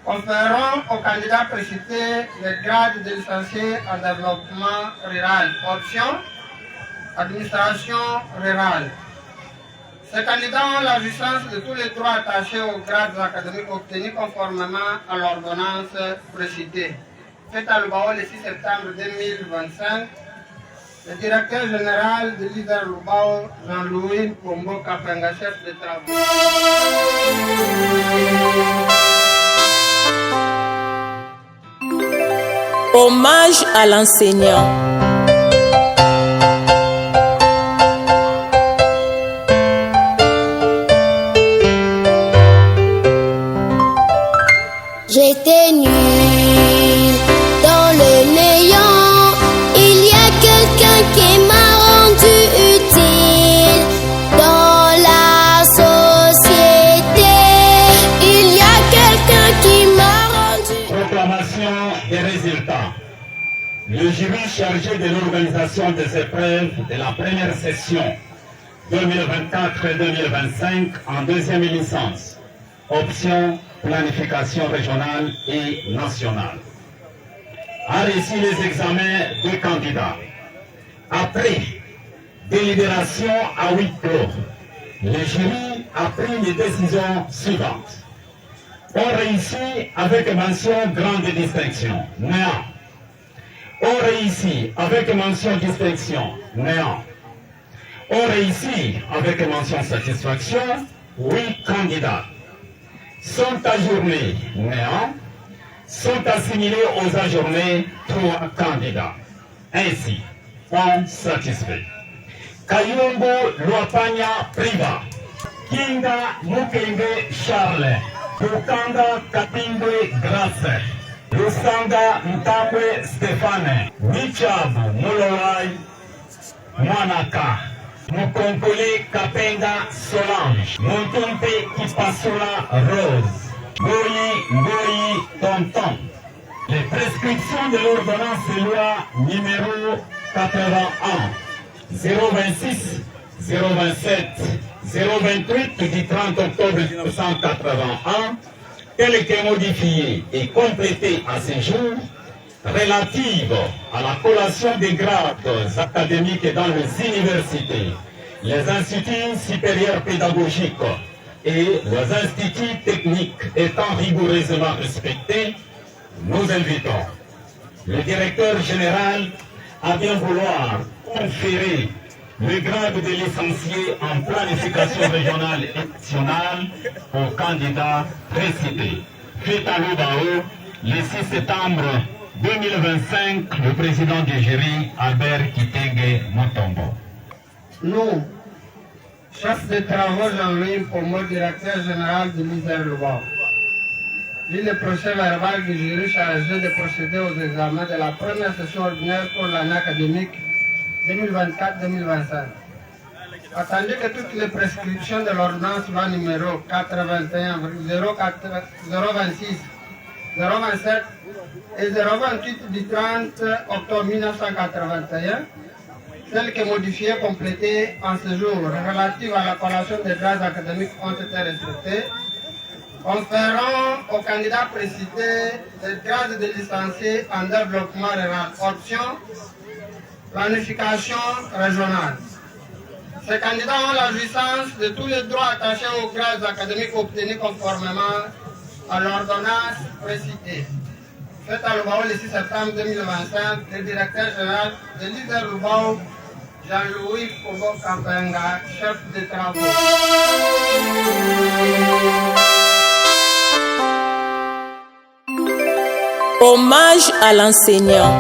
conférons aux candidats précités le grade de licencié en développement rural. Option, administration rurale. Ces candidats ont la jouissance de tous les droits attachés aux grades académiques obtenus conformément à l'ordonnance précitée. Faite à Lubao le 6 septembre 2025, le directeur général de l'INER Lubao, Jean-Louis Combo Kapanga, chef de travaux. Hommage à l'enseignant. J'étais nue dans le néant. Il y a quelqu'un qui m'a rendu utile dans la société. Il y a quelqu'un qui m'a rendu. Proclamation des résultats. Le jury chargé de l'organisation des épreuves de la première session 2024-2025 en deuxième licence. Option planification régionale et nationale. A reçu les examens de candidats. Après délibération à huis clos, le jury a pris les décisions suivantes. On réussit avec mention grande distinction, néant. On réussit avec mention distinction, néant. On réussit avec mention satisfaction, 8 candidats. Sont ajournés, néant, sont assimilés aux ajournés 3 candidats. Ainsi, on satisfait. Kayumbo Luapanya Priva, Kinga Mukenge Charles, Bukanga Katingwe Elias Lusanga Ntambwe Stéphane, Michabu Mulowai Mwanaka, Mukonkole Kapenga Solange, Montompe Kipasula Rose, Goyi Tonton. Les prescriptions de l'ordonnance de loi numéro 81 026 027 028 du 30 octobre 1981, telles que modifiées et complétées à ce jour, relatives à la collation des grades académiques dans les universités, les instituts supérieurs pédagogiques et les instituts techniques étant rigoureusement respectés, nous invitons le directeur général à bien vouloir conférer le grade de licencié en planification régionale et nationale aux candidats précités. Fait à l'Obao, le 6 septembre 2025, le président du jury, Albert Kitenge Mutombo. Nous, chef de travaux Jean-Louis Pombo, directeur général de l'ISER Lubao. Lit le procès verbal du jury chargé de procéder aux examens de la première session ordinaire pour l'année académique 2024-2025. Attendu que toutes les prescriptions de l'ordonnance loi numéro 81 026 027 et 028 du 30 octobre 1981, telles que modifiées et complétées en ce jour relatives à la collation des grades académiques ont été respectées, conférant aux candidats précités les grades de licenciés en développement rural, option planification régionale. Ces candidats ont la jouissance de tous les droits attachés aux grades académiques obtenus conformément à l'ordonnance précitée. Fait à Lubao le 6 septembre 2025, le directeur général de l'ISER Lubao, Jean-Louis Pombo Kampenga, chef de travaux. Hommage à l'enseignant.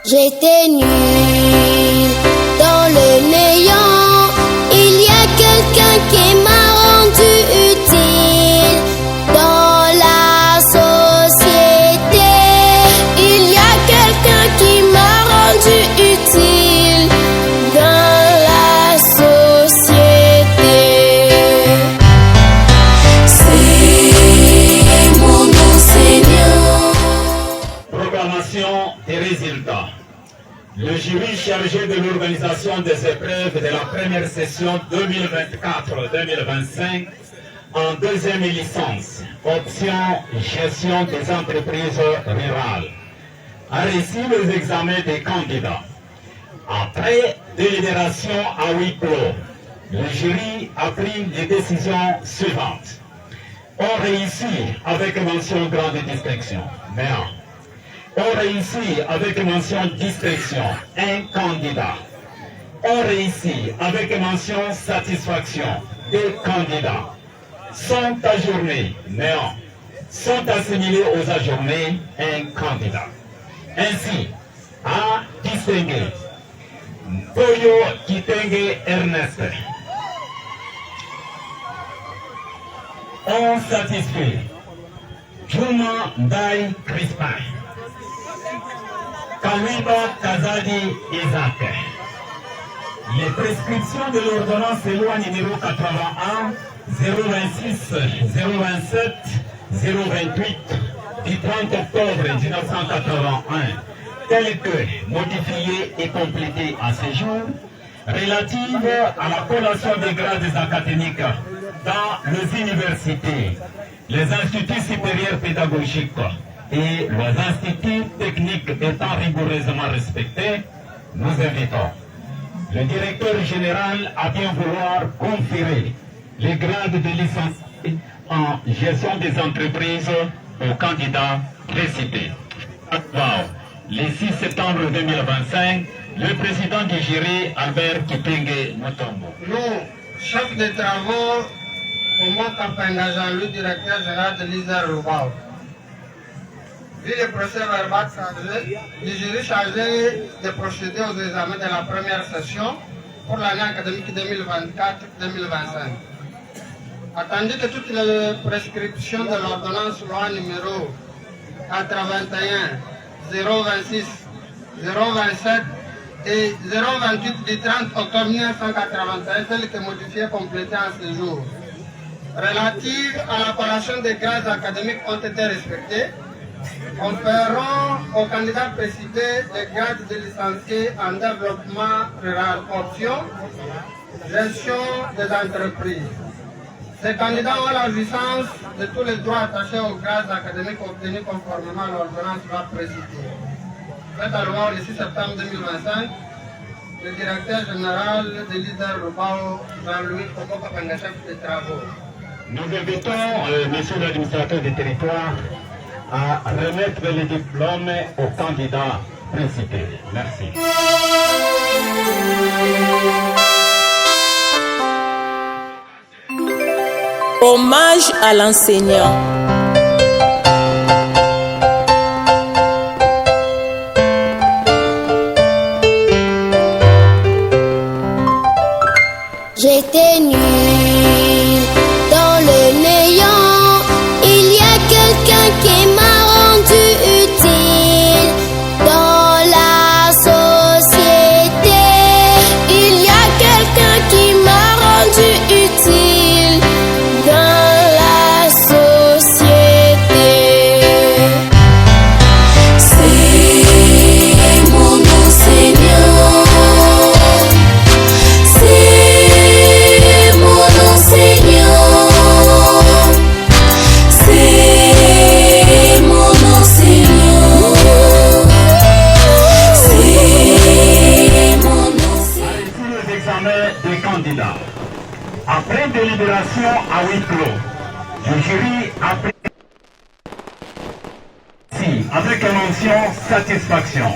J'étais nue dans le néant. Il y a quelqu'un qui m'a rendu utile dans la société. Il y a quelqu'un qui m'a rendu utile dans la société. C'est mon enseignant. Proclamation des résultats. Le jury chargé de l'organisation des épreuves de la première session 2024-2025 en deuxième licence, option gestion des entreprises rurales, a reçu les examens des candidats. Après délibération à huis clos, le jury a pris les décisions suivantes. On réussit avec mention grande distinction. Néant. On réussit avec mention distinction un candidat. On réussit avec mention satisfaction deux candidats. Sont ajournés, néant. Sont assimilés aux ajournés un candidat. Ainsi, à distinguer Toyo Kitenge Ernest. On satisfait Juma Ndai Crispin. Kamiba Kazadi Isaac. Les prescriptions de l'ordonnance de loi numéro 81 026 027 028 du 30 octobre 1981, telles que modifiées et complétées à ce jour, relatives à la collation des grades académiques dans les universités, les instituts supérieurs pédagogiques et les instituts techniques étant rigoureusement respectés, nous invitons le directeur général à bien vouloir conférer les grades de licencié en gestion des entreprises aux candidats précités. Le 6 septembre 2025, le président du jury, Albert Kitenge Mutombo. Nous, chef de travaux, Pombo Kampenga Jean-Louis, directeur général de l'ISER Lubao. vu le procès verbal du jury chargé de procéder aux examens de la première session pour l'année académique 2024-2025. Attendu que toutes les prescriptions de l'ordonnance loi numéro 81 026 027 et 028 du 30 octobre 1981, telles que modifiées et complétées en ce jour, relatives à l'appellation des grades académiques ont été respectées, conférant aux candidats précités les grades de licencié en développement rural option, gestion des entreprises. Ces candidats ont la jouissance de tous les droits attachés aux grades académiques obtenus conformément à l'ordonnance loi précitée. Faite à loi le 6 septembre 2025, le directeur général de l'ISER Lubao, Jean-Louis Koboka, chef des travaux. Nous invitons monsieur l'administrateur du territoire à remettre les diplômes aux candidats précités. Merci. Hommage à l'enseignant. J'étais nue dans le néant. Il y a quelqu'un qui m'a rendu utile dans la société. Il y a quelqu'un qui m'a rendu utile dans la société. C'est mon enseignant. C'est mon enseignant. C'est mon enseignant. C'est mon enseignant. Ici les examens des candidats. Après délibération à huis clos, le jury a pris avec une mention satisfaction.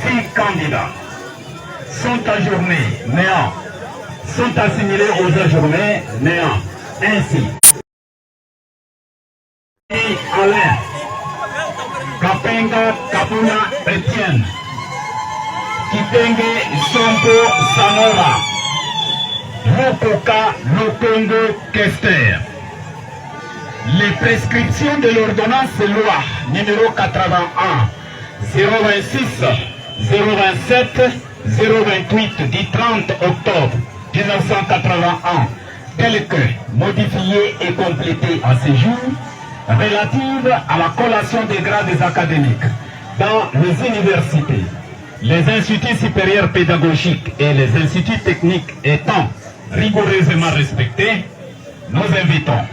6 candidats sont ajournés, néant, sont assimilés aux ajournés, néant. Ainsi, Alain, Kapenga Kapuna Etienne, Kitenge Sompo Sanora, Lopoka Lokongo Kester. Les prescriptions de l'ordonnance loi numéro 81 026 027 028 du 30 octobre 1981, telles que modifiées et complétées à ce jour, relatives à la collation des grades académiques dans les universités, les instituts supérieurs pédagogiques et les instituts techniques étant rigoureusement respectés, nous invitons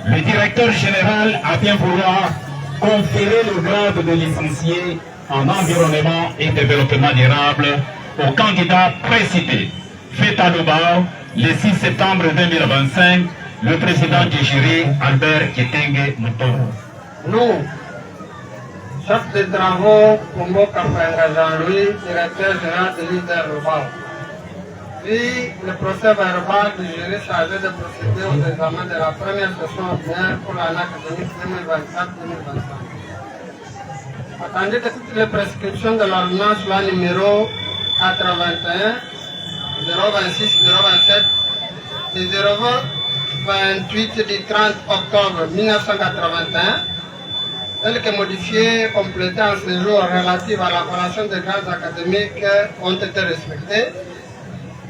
le directeur général à bien vouloir conférer le grade de licencié en environnement et développement durable aux candidats précités. Fait à Lubao le 6 septembre 2025, le président du jury, Albert Kitenge Moutourou. Nous, chef de travaux, Kumbo Kapanga Jean-Louis, directeur général de l'ISER Lubao. Puis le procès verbal du jury chargé de procéder aux examens de la première session ordinaire pour l'année académique 2024-2025. Attendu que toutes les prescriptions de l'ordonnance loi numéro 81 026 027 et 028 du 30 octobre 1981, telles que modifiées et complétées en ce jour relatives à l'appellation des grades académiques ont été respectées,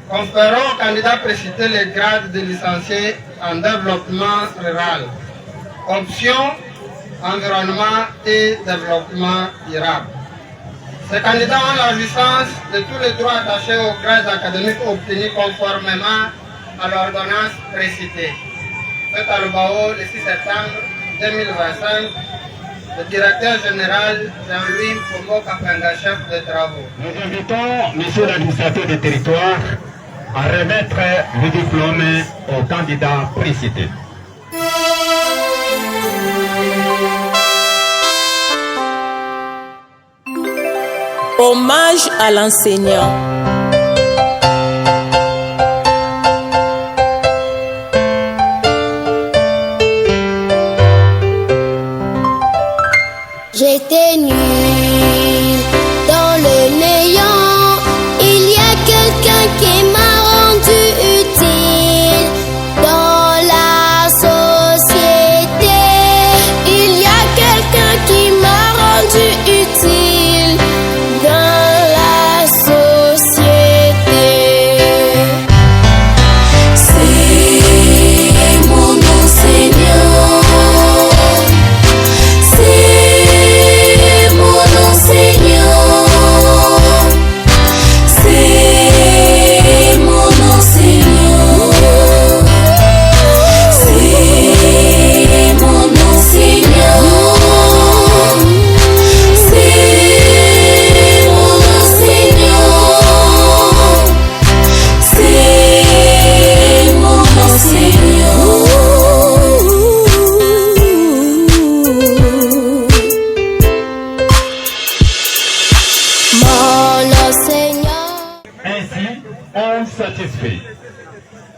conférant aux candidats précités les grades de licencié en développement rural, option environnement et développement durable. Ces candidats ont la jouissance de tous les droits attachés aux grades académiques obtenus conformément à l'ordonnance précitée. Faite à Lubao le 6 septembre 2025, le directeur général Jean-Louis Kombo Kapanga, chef de travaux. Nous invitons monsieur l'administrateur des territoires à remettre le diplôme aux candidats précités. Hommage à l'enseignant. J'étais 11 satisfaits.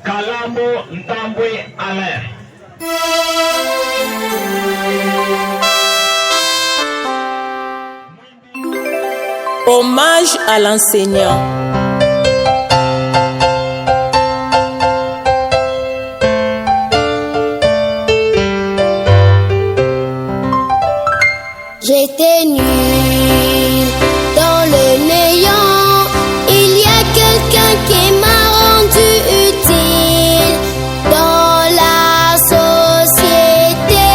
Kalamo Ntambwe Alain. Hommage à l'enseignant. J'étais nue dans le néant. Il y a quelqu'un qui m'a rendu utile dans la société.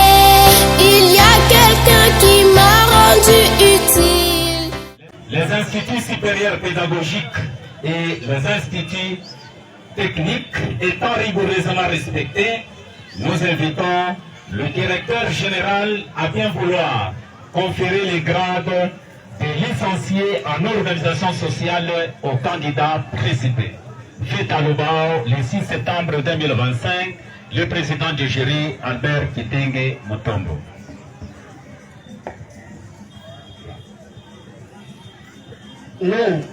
Il y a quelqu'un qui m'a rendu utile. Les instituts supérieurs pédagogiques et les instituts techniques étant rigoureusement respectés, nous invitons le directeur général à bien vouloir conférer les grades de licenciés en organisation sociale aux candidats précités. Fait à Lubao le 6 septembre 2025, le président du jury, Albert Kitenge Mutombo. Nous,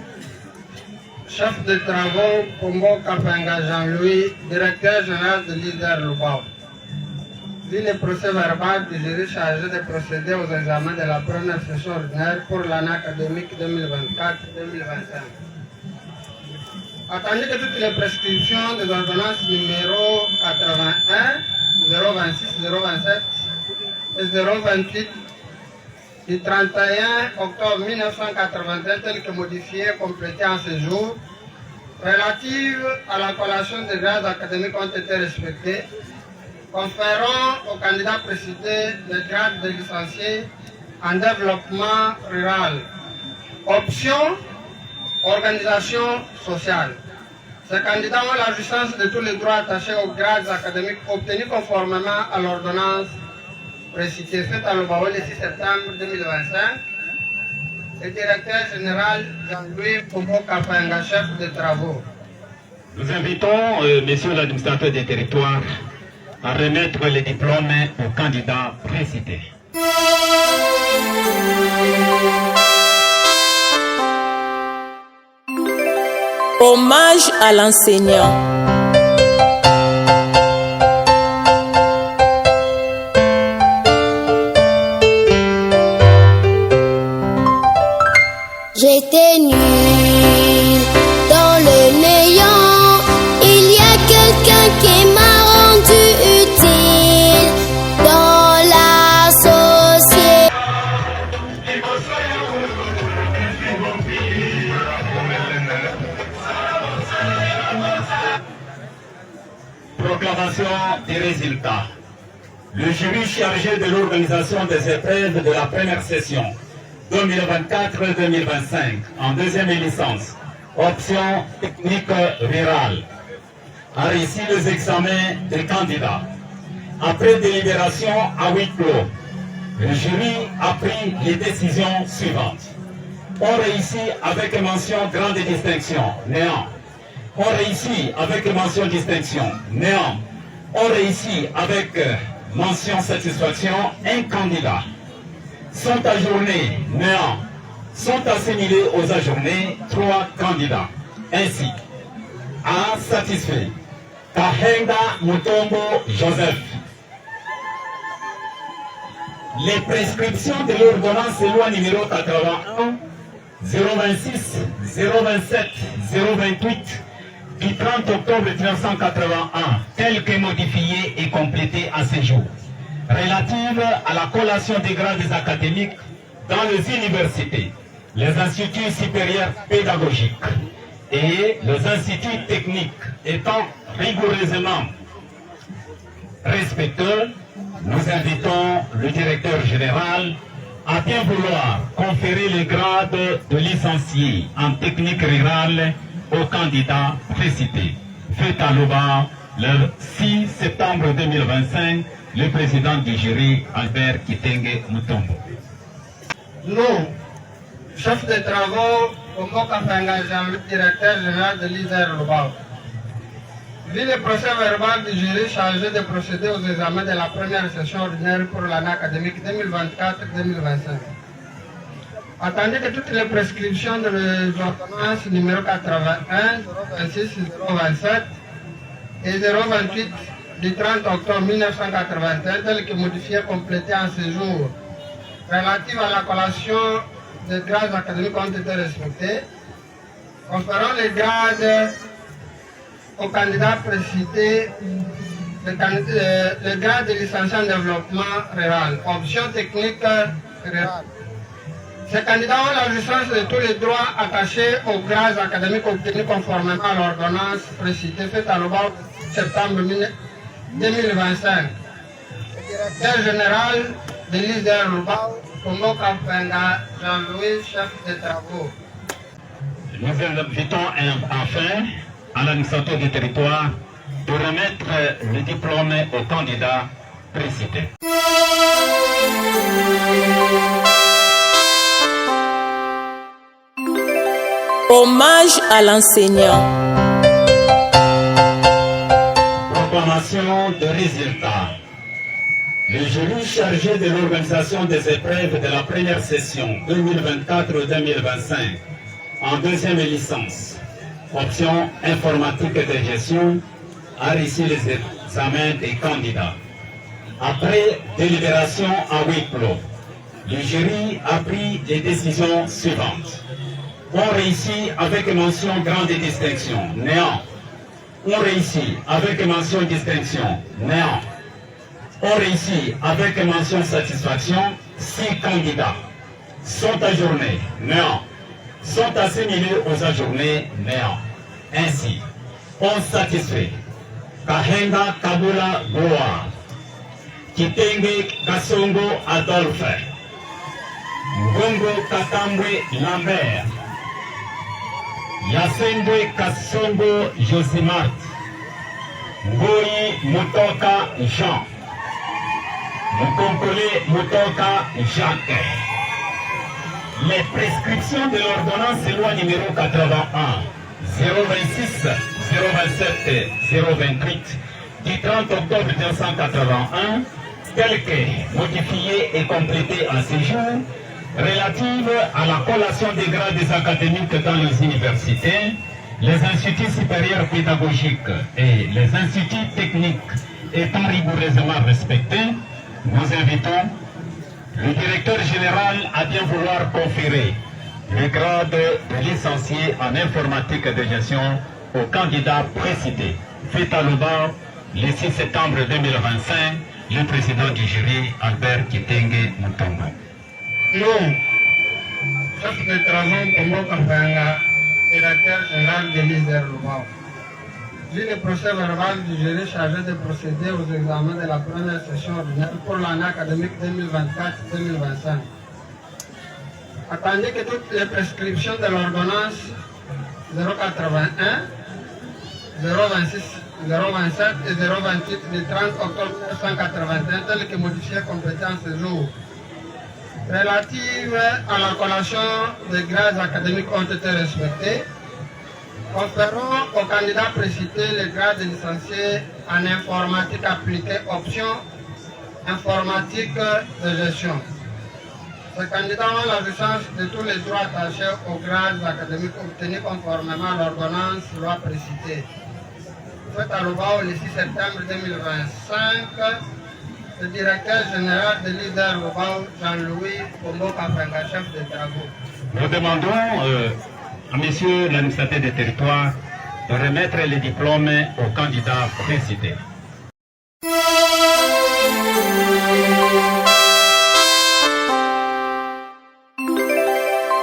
chef de travaux, Pombo Kapenga Jean-Louis, directeur général de l'ISER Lubao. Vu le procès verbal du jury chargé de procéder aux examens de la première session ordinaire pour l'année académique 2024-2025. Attendu que toutes les prescriptions des ordonnances numéro 81, 026, 027 et 028 du 31 octobre 1981 telles que modifiées et complétées en ce jour, relatives à la collation des grades académiques ont été respectées, conférant aux candidats précités le grade de licencié en développement rural. Option, organisation sociale. Ces candidats ont la jouissance de tous les droits attachés aux grades académiques obtenus conformément à l'ordonnance précitée faite à Lubao le 6 septembre 2025. Le directeur général Jean-Louis Pombo Kapenga, chef de travaux. Nous invitons messieurs l'administrateur des territoires à remettre les diplômes aux candidats précités. Hommage à l'enseignant. J'étais nue dans le néant. Il y a quelqu'un qui m'a rendu utile dans la société. Proclamation des résultats. Le jury chargé de l'organisation des épreuves de la première session 2024-2025 en deuxième licence, option technique rurale, a réussi les examens des candidats. Après délibération à huis clos, le jury a pris les décisions suivantes. On réussit avec mention grande distinction, néant. On réussit avec mention distinction, néant. On réussit avec mention satisfaction, un candidat. Sont ajournés, néant. Sont assimilés aux ajournés, 3 candidats. Ainsi, A satisfait, Kahenga Mutombo Joseph. Les prescriptions de l'ordonnance loi numéro 81, 026, 027, 028 du 30 octobre 1981, telles que modifiées et complétées à ce jour, relatives à la collation des grades académiques dans les universités, les instituts supérieurs pédagogiques et les instituts techniques étant rigoureusement respectueux, nous invitons le directeur général à bien vouloir conférer les grades de licencié en technique rurale aux candidats précités. Fait à Lubao le 6 septembre 2025, le président du jury, Albert Kitenge Mutombo. Nous, chef de travaux, Pombo Kapenga Jean-Louis, directeur général de l'ISER Lubao. Vu le procès verbal du jury chargé de procéder aux examens de la première session ordinaire pour l'année académique 2024-2025. Attendez que toutes les prescriptions de l'ordonnance numéro 81, 026, 027 et 028 du 30 octobre 1981, telles que modifiées, complétées en ce jour, relatives à la collation des grades académiques ont été respectées. Conférons les grades aux candidats précités, le grade de licencié en développement rural, option technique rurale. Ces candidats ont la licence de tous les droits attachés aux grades académiques obtenus conformément à l'ordonnance précitée faite à l'Obao septembre 2025. Le directeur général de l'ISER Lubao, Congo Kapenga, Jean-Louis, chef des travaux. Nous invitons enfin à l'administrateur du territoire de remettre le diplôme aux candidats précités. Hommage à l'enseignant. Proclamation de résultats. Le jury chargé de l'organisation des épreuves de la première session 2024-2025 en deuxième licence, option informatique de gestion, a reçu les examens des candidats. Après délibération à huis clos, le jury a pris les décisions suivantes. On réussit avec mention grande distinction, néant. On réussit avec mention distinction, néant. On réussit avec mention satisfaction, 6 candidats. Sont ajournés, néant. Sont assimilés aux ajournés, néant. Ainsi, on satisfait Kahenga Kabula Goa, Kitenge Kasongo Adolphe, Ngongo Katambwe Lambert, Yasendwe Kasongo Josimart, Ngoyi Mutoka Jean, Mukonkole Mutoka Jacques. Les prescriptions de l'ordonnance loi numéro 81, 026, 027, 028 du 30 octobre 1981, telles que modifiées et complétées en ce jour, relatives à la collation des grades académiques dans les universités, les instituts supérieurs pédagogiques et les instituts techniques étant rigoureusement respectés, nous invitons le directeur général à bien vouloir conférer le grade de licencié en informatique de gestion au candidat précité. Fait à Lubao le 6 septembre 2025, le président du jury, Albert Kitenge Mutombo. Nous, chef de travaux Congo Kapenga, directeur général de l'ISER Lubao. Vu le procès verbal du jury chargé de procéder aux examens de la première session ordinaire pour l'année académique 2024-2025. Attendez que toutes les prescriptions de l'ordonnance 081, 026, 027 et 028 du 30 octobre 1981, telles que modifiées complétées en ce jour, relatives à la collation des grades académiques ont été respectées. Conférons aux candidats précités le grade de licencié en informatique appliquée, option informatique de gestion. Ces candidats ont la licence de tous les droits attachés aux grades académiques obtenus conformément à l'ordonnance loi précitée. Fait à Lubao le 6 septembre 2025, le directeur général de l'ISER Lubao, Jean-Louis Kombo Kapenga, chef de travaux. Nous demandons à monsieur l'administrateur des territoires de remettre les diplômes aux candidats précités.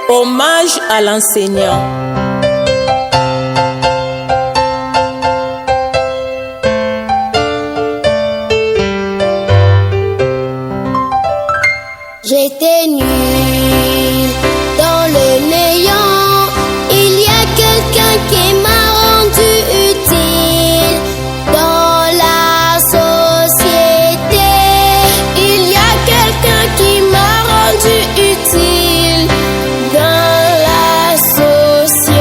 Hommage à l'enseignant. J'étais nue dans le néant. Il y a quelqu'un qui m'a rendu utile dans la société. Il y a quelqu'un qui m'a rendu utile dans la société.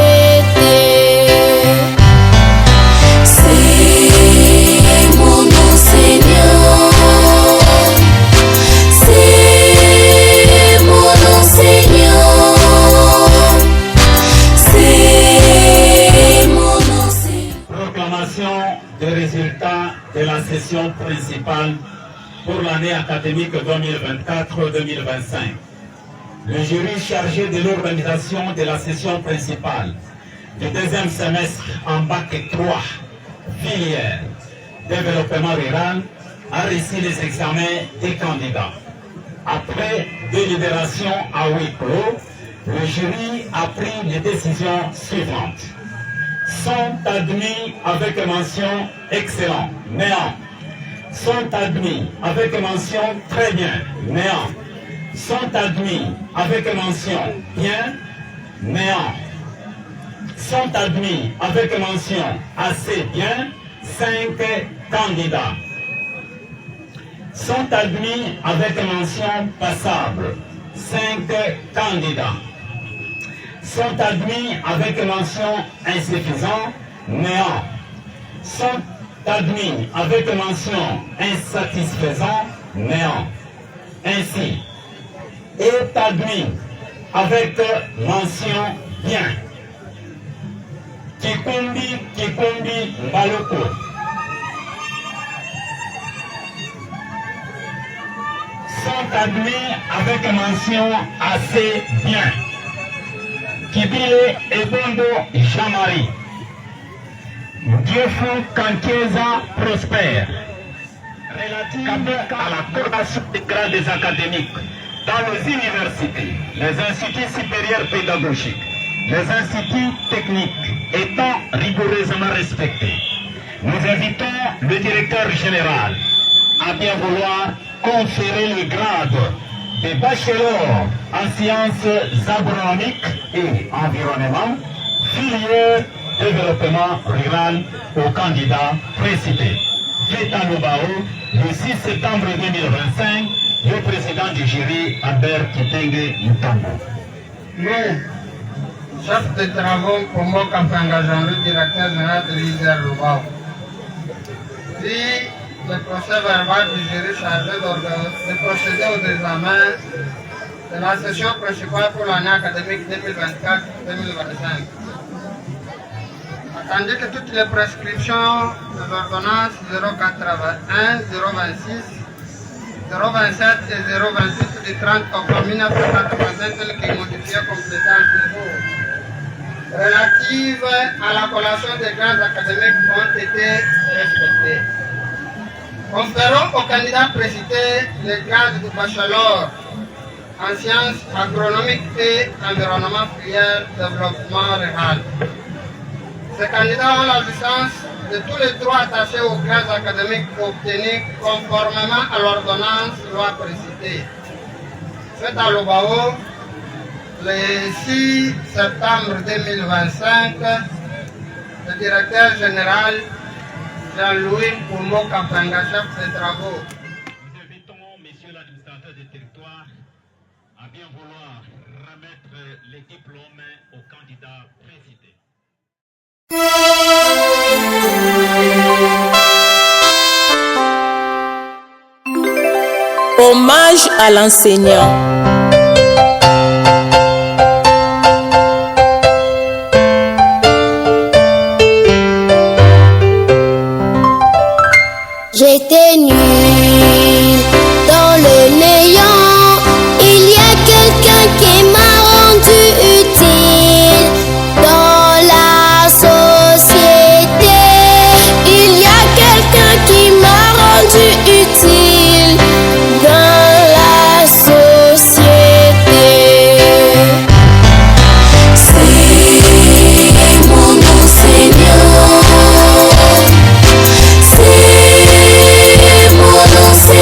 des résultats de la session principale pour l'année académique 2024-2025. Le jury chargé de l'organisation de la session principale du deuxième semestre en bac 3, filière développement rural, a reçu les examens des candidats. Après délibération à huis clos, le jury a pris les décisions suivantes. Sont admis avec mention excellent, néant. Sont admis avec mention très bien, néant. Sont admis avec mention bien, néant. Sont admis avec mention assez bien, 5 candidats. Sont admis avec mention passable, 5 candidats. Sont admis avec mention insuffisant, néant. Sont admis avec mention insatisfaisant, néant. Ainsi, est admis avec mention bien. Kikumbi Baloko. Sont admis avec mention assez bien. Kibile Ebondo Jamari. Dieu Kankieza Prosper. Relative à l'accordation des grades des académiques dans les universités, les instituts supérieurs pédagogiques, les instituts techniques étant rigoureusement respectés. Nous invitons le directeur général à bien vouloir conférer le grade de bachelor en sciences agronomiques et environnement, filière développement rural aux candidats précités. Fait à Lubao, le 6 septembre 2025, le président du jury, Albert Kitenge Mutombo. Nous, chef de travaux pour moi, Kampanga Jean-Louis, directeur général de l'ISER Lubao. Puis, le procès verbal du jury chargé de procéder aux examens de la session principale pour l'année académique 2024-2025. Attendu que toutes les prescriptions des ordonnances 081, 026, 027 et 028 du 30 octobre 1985 telles que modifiées complétant le jour relatives à la collation des grades académiques ont été respectées. Conférons aux candidats précités les grades de bachelor en sciences agronomiques et environnement filière développement rural. Ces candidats ont la licence de tous les droits attachés aux grades académiques obtenus conformément à l'ordonnance loi précitée. Fait à Lubao, le 6 septembre 2025, le directeur général Jean-Louis Poumo Kampanga, chef de travaux. Nous invitons monsieur l'administrateur du territoire à bien vouloir remettre les diplômes aux candidats précités. Hommage à l'enseignant. J'étais nue dans le néant. Il y a quelqu'un qui m'a rendu utile dans la société. Il y a quelqu'un qui m'a rendu utile dans la société. C'est mon enseignant. C'est mon enseignant.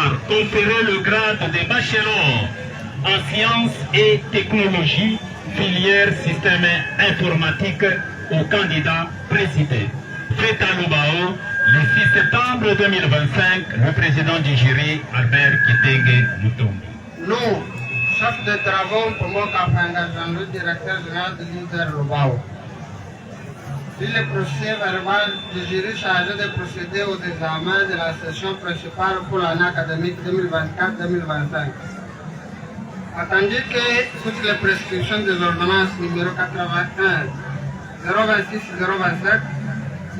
voir conférer le grade de bachelor en sciences et technologies, filière système informatique au candidat précité. Fait à Lubao, le 6 septembre 2025, le président du jury, Albert Kitenge Mutombo. Nous, chef de travaux pour mon Kafanga, le directeur général de l'ISDER Lubao. Si le procès verbal du jury chargé de procéder au examen de la session principale pour l'année académique 2024-2025. Attendu que toutes les prescriptions des ordonnances numéro 81, 026, 027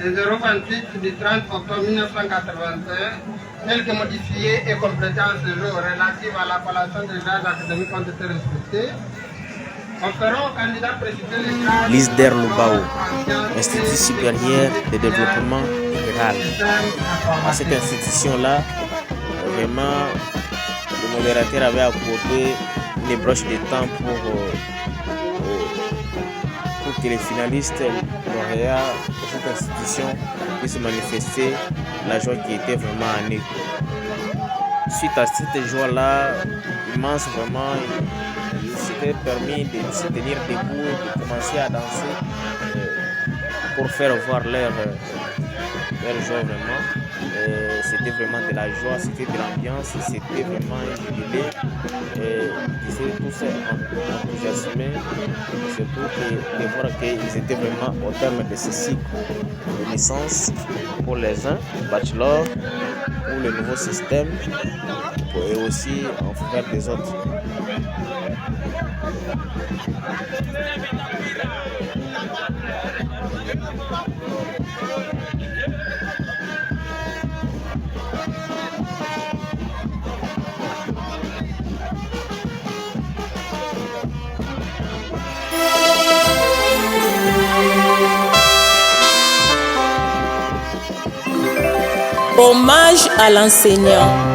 et 028 du 30 octobre 1981, telles que modifiées et complétées en ce jour relatives à l'appellation des grades académiques ont été respectées, on fera au candidat précité les grades l'ISDER Lubao, Institut supérieur de développement rural. À cette institution-là, vraiment, le modérateur avait accordé une broche de temps pour que les finalistes lauréats de cette institution puissent manifester la joie qui était vraiment en eux. Suite à cette joie-là, immense vraiment, il s'était permis de se tenir debout et de commencer à danser pour faire voir leur joie vraiment. C'était vraiment de la joie, c'était de l'ambiance, c'était vraiment un jubilé. Ils étaient tous enthousiasmés, surtout de voir qu'ils étaient vraiment au terme de ce cycle de licence pour les uns, bachelor, pour le nouveau système et aussi en faveur des autres. Hommage à l'enseignant.